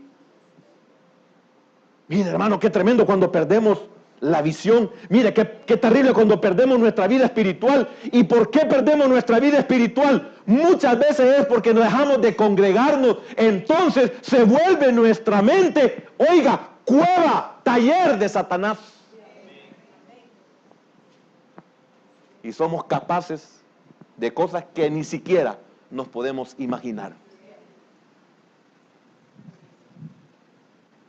Mire, hermano, qué tremendo cuando perdemos la visión. Mire, qué terrible cuando perdemos nuestra vida espiritual. ¿Y por qué perdemos nuestra vida espiritual? Muchas veces es porque nos dejamos de congregarnos. Entonces se vuelve nuestra mente, oiga, cueva, taller de Satanás. Y somos capaces de cosas que ni siquiera nos podemos imaginar.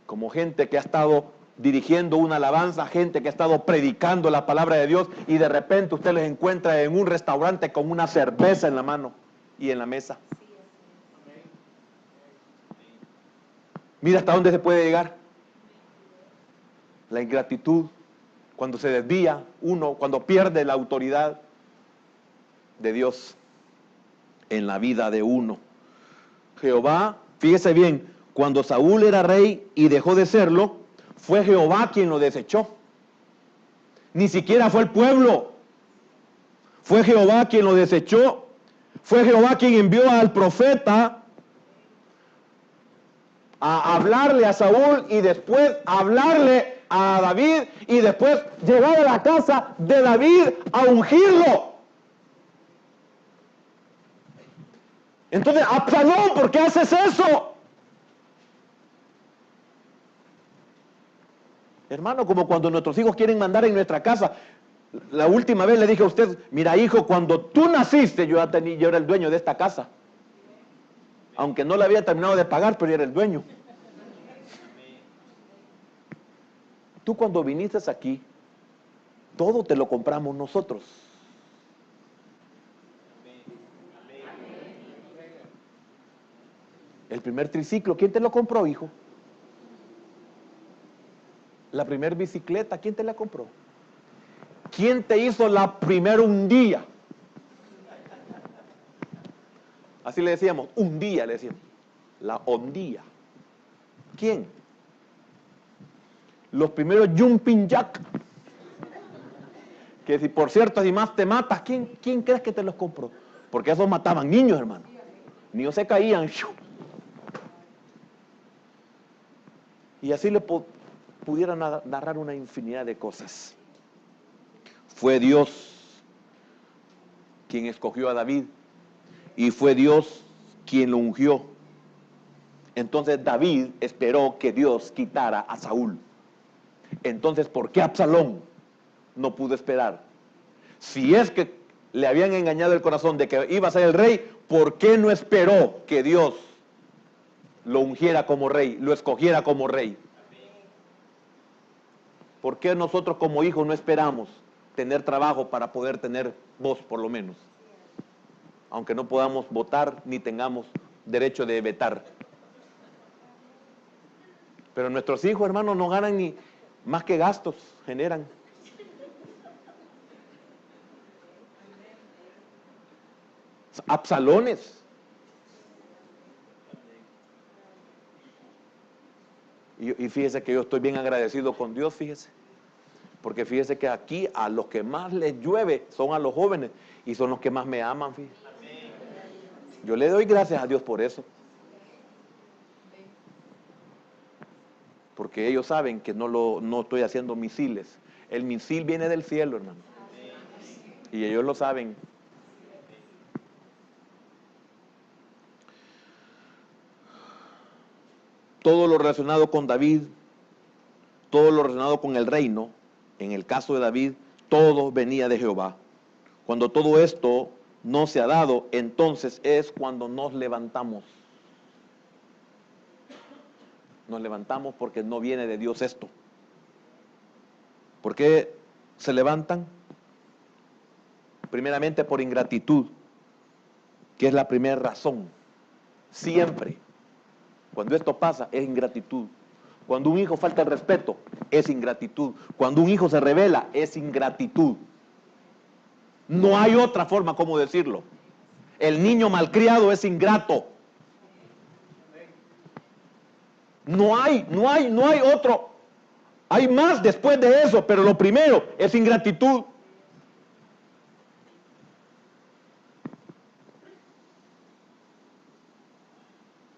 Como gente que ha estado dirigiendo una alabanza, gente que ha estado predicando la palabra de Dios y de repente usted les encuentra en un restaurante con una cerveza en la mano y en la mesa. Mira hasta dónde se puede llegar. La ingratitud, cuando se desvía uno, cuando pierde la autoridad de Dios en la vida de uno. Jehová, fíjese bien, cuando Saúl era rey y dejó de serlo, fue Jehová quien lo desechó. Ni siquiera fue el pueblo. Fue Jehová quien lo desechó. Fue Jehová quien envió al profeta a hablarle a Saúl y después hablarle a David y después llegar a la casa de David a ungirlo. Entonces, Absalón, ¿por qué haces eso? Hermano, como cuando nuestros hijos quieren mandar en nuestra casa. La última vez le dije a usted, mira hijo, cuando tú naciste yo era el dueño de esta casa. Aunque no la había terminado de pagar, pero yo era el dueño. Tú cuando viniste aquí, todo te lo compramos nosotros. El primer triciclo, ¿quién te lo compró, hijo? La primer bicicleta, ¿quién te la compró? ¿Quién te hizo la primer hundía? Así le decíamos, un día le decíamos. La hondía. ¿Quién? Los primeros jumping jack. Que si por cierto, si más te matas, ¿quién crees que te los compró? Porque esos mataban niños, hermano. Niños se caían. Y así le pudiera narrar una infinidad de cosas. Fue Dios quien escogió a David y fue Dios quien lo ungió. Entonces David esperó que Dios quitara a Saúl. Entonces, ¿por qué Absalón no pudo esperar? Si es que le habían engañado el corazón de que iba a ser el rey, ¿por qué no esperó que Dios lo ungiera como rey, lo escogiera como rey? ¿Por qué nosotros como hijos no esperamos tener trabajo para poder tener voz por lo menos? Aunque no podamos votar ni tengamos derecho de vetar. Pero nuestros hijos, hermanos, no ganan ni más que gastos, generan. Absalones. Y fíjese que yo estoy bien agradecido con Dios, fíjese. Porque fíjese que aquí a los que más les llueve son a los jóvenes y son los que más me aman, fíjese. Yo le doy gracias a Dios por eso. Porque ellos saben que no estoy haciendo misiles. El misil viene del cielo, hermano. Y ellos lo saben. Todo lo relacionado con David, todo lo relacionado con el reino, en el caso de David, todo venía de Jehová. Cuando todo esto no se ha dado, entonces es cuando nos levantamos. Nos levantamos porque no viene de Dios esto. ¿Por qué se levantan? Primeramente por ingratitud, que es la primera razón. Siempre, cuando esto pasa, es ingratitud. Cuando un hijo falta el respeto, es ingratitud. Cuando un hijo se rebela, es ingratitud. No hay otra forma como decirlo. El niño malcriado es ingrato. No hay otro. Hay más después de eso, pero lo primero es ingratitud.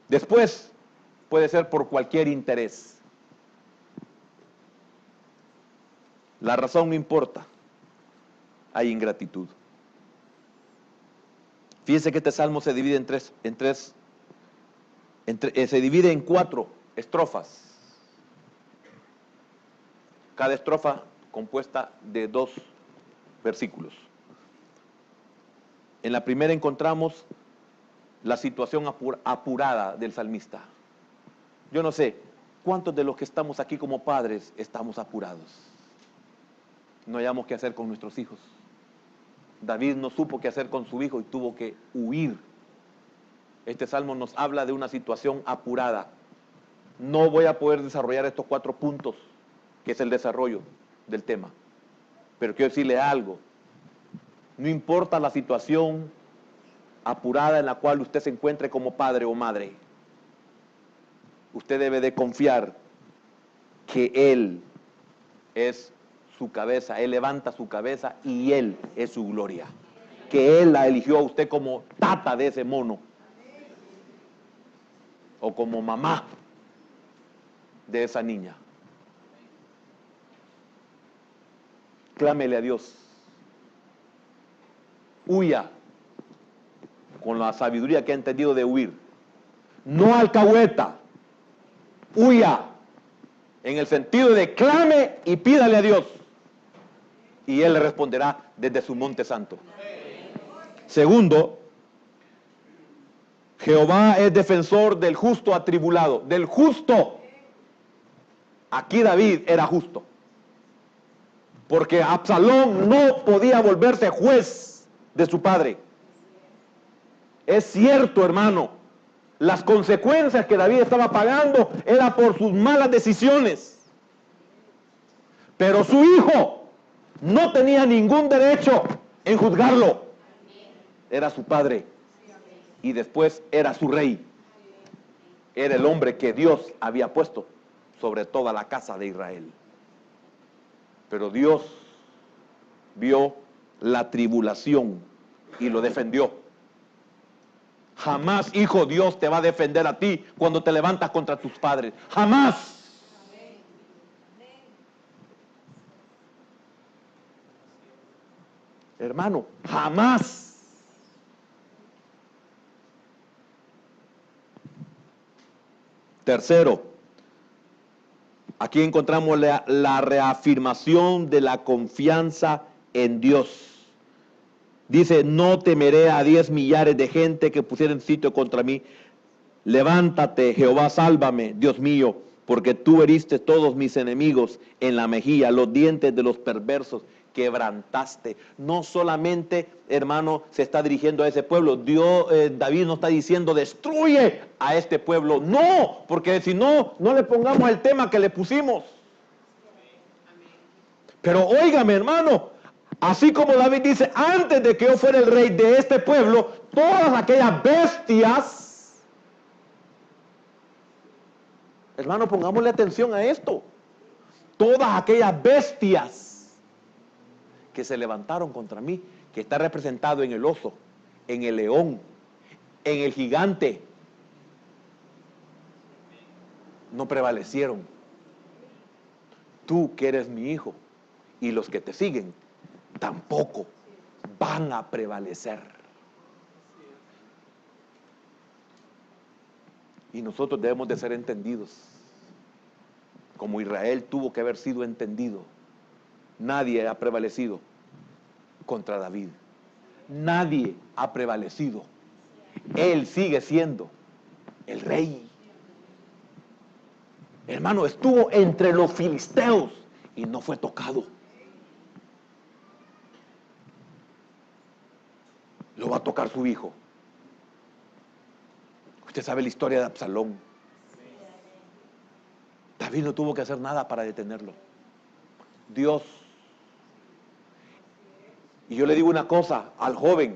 Después puede ser por cualquier interés. La razón no importa. Hay ingratitud. Fíjense que este salmo se divide se divide en 4 estrofas. Cada estrofa compuesta de 2 versículos. En la primera encontramos la situación apurada del salmista. Yo no sé, ¿cuántos de los que estamos aquí como padres estamos apurados? No hayamos qué hacer con nuestros hijos. David no supo qué hacer con su hijo y tuvo que huir. Este salmo nos habla de una situación apurada. No voy a poder desarrollar estos 4 puntos, que es el desarrollo del tema. Pero quiero decirle algo. No importa la situación apurada en la cual usted se encuentre como padre o madre. Usted debe de confiar que Él es su cabeza, Él levanta su cabeza y Él es su gloria. Que Él la eligió a usted como tata de ese mono. O como mamá de esa niña. Clámele a Dios. Huya con la sabiduría que ha entendido de huir. No alcahueta. Huya en el sentido de clame y pídale a Dios. Y Él le responderá desde su monte santo. Segundo, Jehová es defensor del justo atribulado. Del justo. Aquí David era justo. Porque Absalón no podía volverse juez de su padre. Es cierto, hermano, las consecuencias que David estaba pagando era por sus malas decisiones. Pero su hijo no tenía ningún derecho en juzgarlo. Era su padre y después era su rey. Era el hombre que Dios había puesto sobre toda la casa de Israel. Pero Dios vio la tribulación y lo defendió. Jamás, hijo, Dios te va a defender a ti cuando te levantas contra tus padres. Jamás. Hermano, jamás. Tercero, Aquí encontramos la reafirmación de la confianza en Dios. Dice, no temeré a 10 millares de gente que pusieren sitio contra mí. Levántate, Jehová, sálvame, Dios mío, porque tú heriste todos mis enemigos en la mejilla, los dientes de los perversos quebrantaste. No solamente, hermano, se está dirigiendo a ese pueblo. David no está diciendo destruye a este pueblo. No, porque si no, no le pongamos el tema que le pusimos. Pero óigame, hermano, así como David dice, antes de que yo fuera el rey de este pueblo, todas aquellas bestias, hermano, pongámosle atención a esto, todas aquellas bestias que se levantaron contra mí, que está representado en el oso, en el león, en el gigante, no prevalecieron. Tú que eres mi hijo y los que te siguen tampoco van a prevalecer. Y nosotros debemos de ser entendidos, como Israel tuvo que haber sido entendido. Nadie ha prevalecido contra David. Nadie ha prevalecido. Él sigue siendo el rey. Hermano, estuvo entre los filisteos y no fue tocado. Lo va a tocar su hijo. Usted sabe la historia de Absalón. David no tuvo que hacer nada para detenerlo. Dios. Y yo le digo una cosa al joven,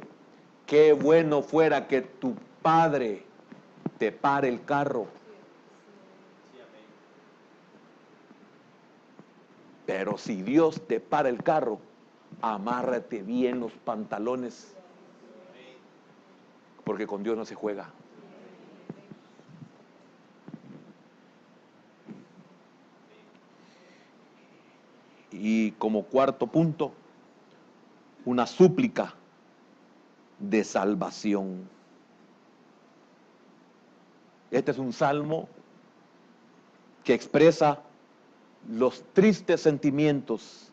qué bueno fuera que tu padre te pare el carro. Pero si Dios te para el carro, amárrate bien los pantalones, porque con Dios no se juega. Y como cuarto punto, una súplica de salvación. Este es un salmo que expresa los tristes sentimientos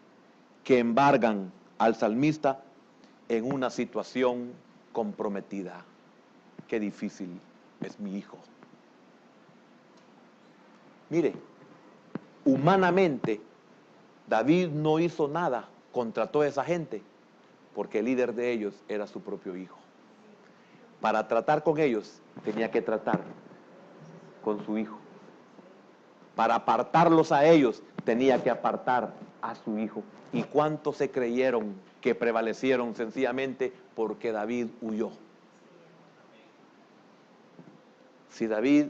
que embargan al salmista en una situación comprometida. Qué difícil es mi hijo. Mire, humanamente, David no hizo nada contra toda esa gente, porque el líder de ellos era su propio hijo. Para tratar con ellos, tenía que tratar con su hijo. Para apartarlos a ellos, tenía que apartar a su hijo. ¿Y cuántos se creyeron que prevalecieron sencillamente porque David huyó? Si David,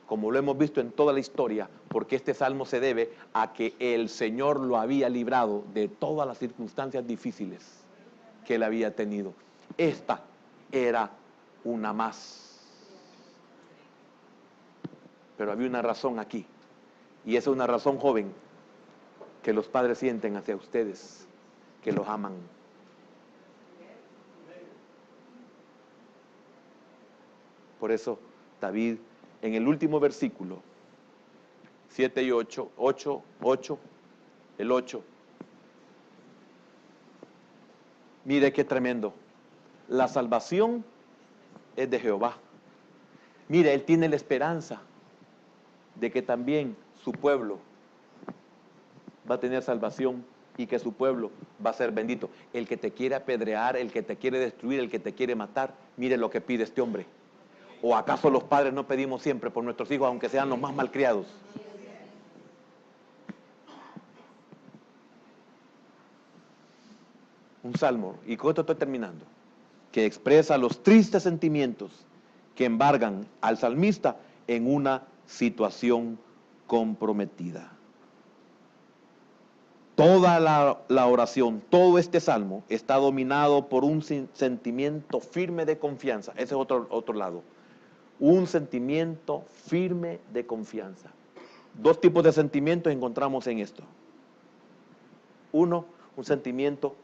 como lo hemos visto en toda la historia, porque este salmo se debe a que el Señor lo había librado de todas las circunstancias difíciles que él había tenido. Esta era una más. Pero había una razón aquí. Y esa es una razón, joven, que los padres sienten hacia ustedes, que los aman. Por eso David, en el último versículo, 7 y 8, el 8, mire qué tremendo. La salvación es de Jehová. Mire, él tiene la esperanza de que también su pueblo va a tener salvación y que su pueblo va a ser bendito. El que te quiere apedrear, el que te quiere destruir, el que te quiere matar, mire lo que pide este hombre. ¿O acaso los padres no pedimos siempre por nuestros hijos, aunque sean los más malcriados? Un salmo, y con esto estoy terminando, que expresa los tristes sentimientos que embargan al salmista en una situación comprometida. Toda la oración, todo este salmo está dominado por un sentimiento firme de confianza. Ese es otro lado. Un sentimiento firme de confianza. Dos tipos de sentimientos encontramos en esto. Uno, un sentimiento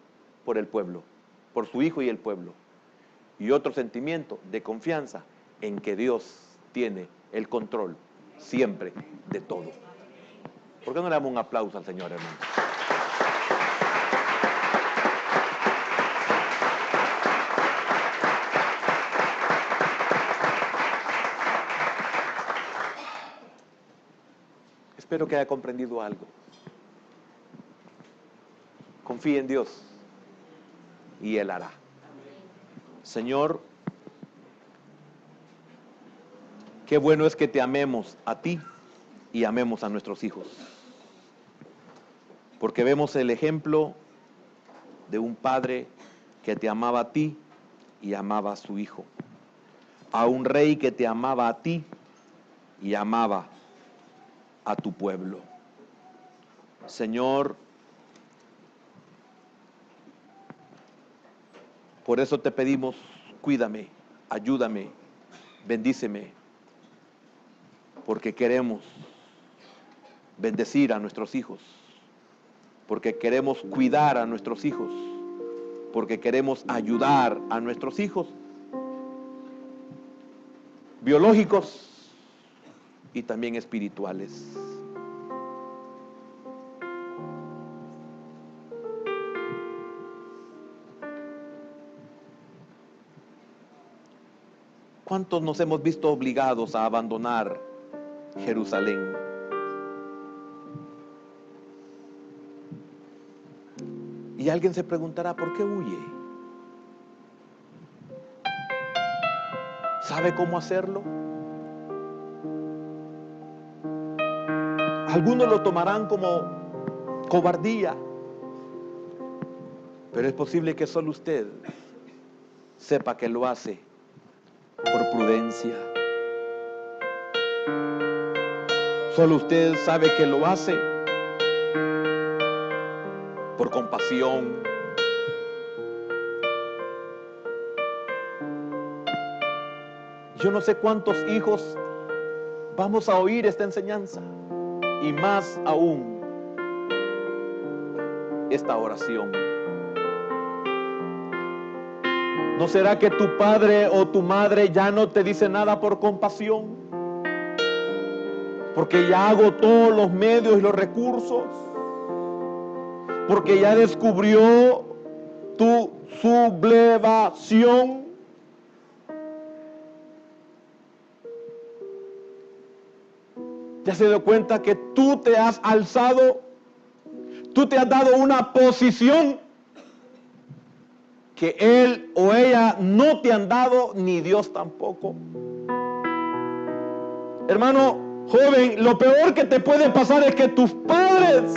por el pueblo, por su hijo y el pueblo. Y otro sentimiento de confianza en que Dios tiene el control siempre de todo. ¿Por qué qué no le damos un aplauso al Señor, hermano? Espero que haya comprendido algo. Confíe en Dios y Él hará. Señor, qué bueno es que te amemos a ti y amemos a nuestros hijos. Porque vemos el ejemplo de un padre que te amaba a ti y amaba a su hijo. A un rey que te amaba a ti y amaba a tu pueblo. Señor, por eso te pedimos, cuídame, ayúdame, bendíceme, porque queremos bendecir a nuestros hijos, porque queremos cuidar a nuestros hijos, porque queremos ayudar a nuestros hijos biológicos y también espirituales. ¿Cuántos nos hemos visto obligados a abandonar Jerusalén? Y alguien se preguntará, ¿por qué huye? ¿Sabe cómo hacerlo? Algunos lo tomarán como cobardía, pero es posible que solo usted sepa que lo hace por prudencia. Solo usted sabe que lo hace por compasión. Yo no sé cuántos hijos vamos a oír esta enseñanza y más aún esta oración. ¿No será que tu padre o tu madre ya no te dice nada por compasión? Porque ya agotó los medios y los recursos. Porque ya descubrió tu sublevación. Ya se dio cuenta que tú te has alzado, tú te has dado una posición que él o ella no te han dado, ni Dios tampoco. Hermano joven, lo peor que te puede pasar es que tus padres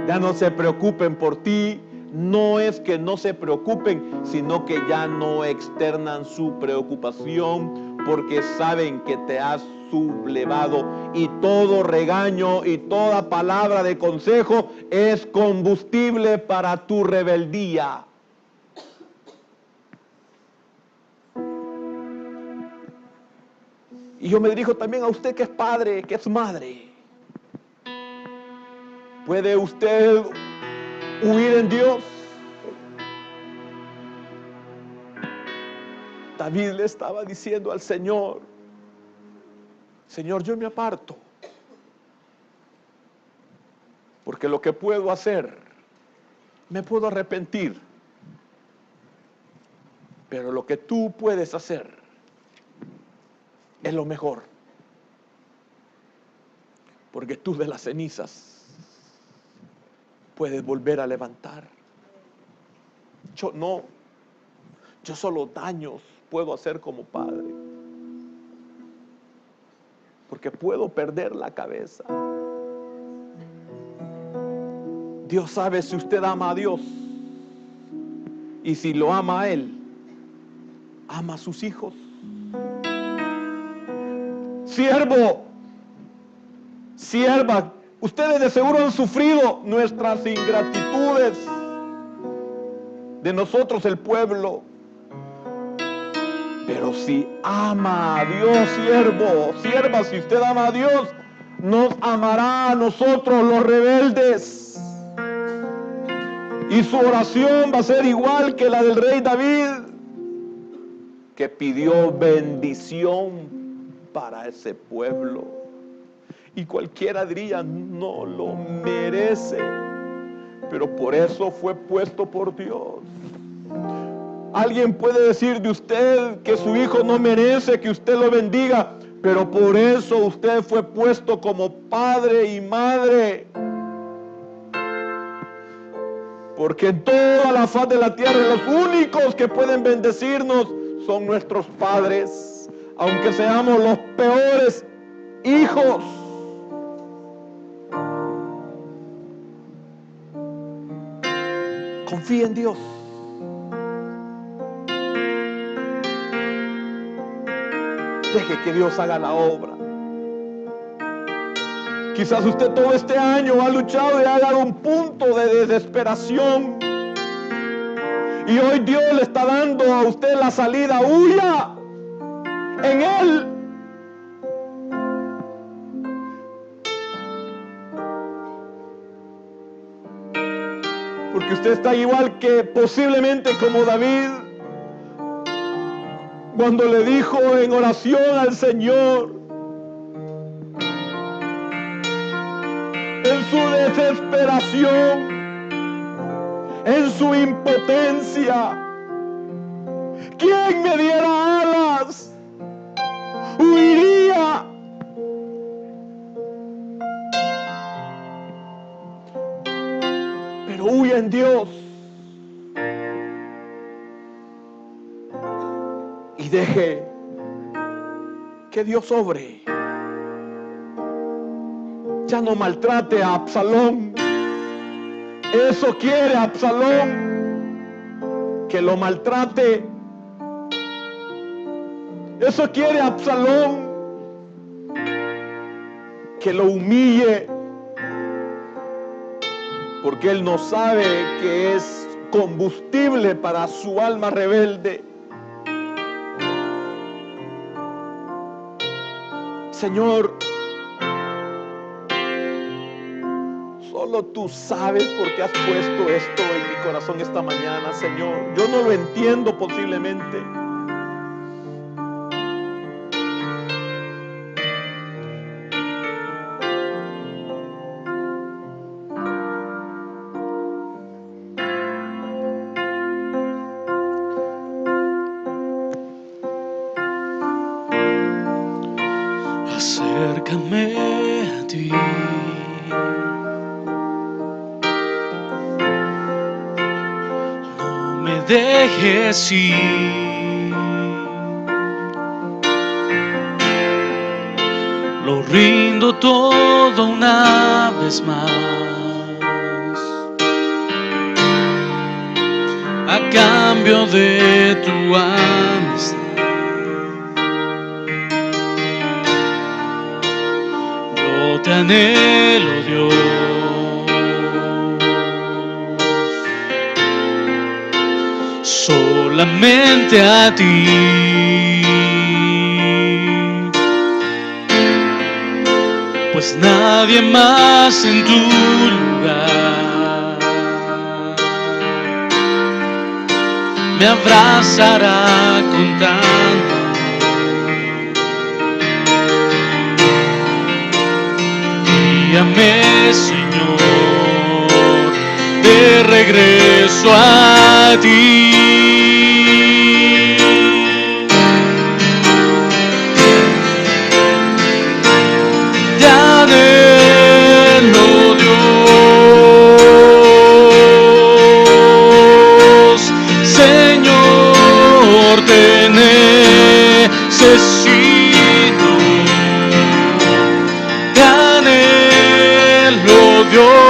ya no se preocupen por ti. No es que no se preocupen, sino que ya no externan su preocupación porque saben que te has sublevado, y todo regaño y toda palabra de consejo es combustible para tu rebeldía. Y yo me dirijo también a usted que es padre, que es madre. ¿Puede usted huir en Dios? David le estaba diciendo al Señor, Señor, yo me aparto, porque lo que puedo hacer, me puedo arrepentir, pero lo que tú puedes hacer es lo mejor, porque tú de las cenizas puedes volver a levantar. Yo no, yo solo daños puedo hacer como padre, porque puedo perder la cabeza. Dios sabe si usted ama a Dios, y si lo ama a Él, ama a sus hijos. Siervo, sierva, ustedes de seguro han sufrido nuestras ingratitudes de nosotros, el pueblo. Pero si ama a Dios, siervo, sierva, si usted ama a Dios, nos amará a nosotros los rebeldes. Y su oración va a ser igual que la del rey David, que pidió bendición para ese pueblo. Y cualquiera diría, no lo merece, pero por eso fue puesto por Dios. Alguien puede decir de usted que su hijo no merece que usted lo bendiga, pero por eso usted fue puesto como padre y madre. Porque en toda la faz de la tierra los únicos que pueden bendecirnos son nuestros padres, aunque seamos los peores hijos. Confía en Dios. Deje que Dios haga la obra. Quizás usted todo este año ha luchado y ha dado un punto de desesperación. Y hoy Dios le está dando a usted la salida. Huya en Él. Porque usted está igual que posiblemente como David, cuando le dijo en oración al Señor, en su desesperación, en su impotencia, ¿quién me diera alas? Huiría. Pero huye en Dios. Y deje que Dios obre. Ya no maltrate a Absalón. Eso quiere Absalón, que lo maltrate. Eso quiere Absalón, que lo humille, porque él no sabe que es combustible para su alma rebelde. Señor, solo tú sabes por qué has puesto esto en mi corazón esta mañana, Señor. Yo no lo entiendo posiblemente. Acércame a ti. No me dejes ir. Lo rindo todo una vez más, a cambio de tu amistad. Yo te anhelo, Dios. Solamente a ti, pues nadie más en tu lugar me abrazará con tanto amor. Guíame, Señor, de regreso a ti. Te anhelo, Dios. Señor, te necesito. Te anhelo, Dios.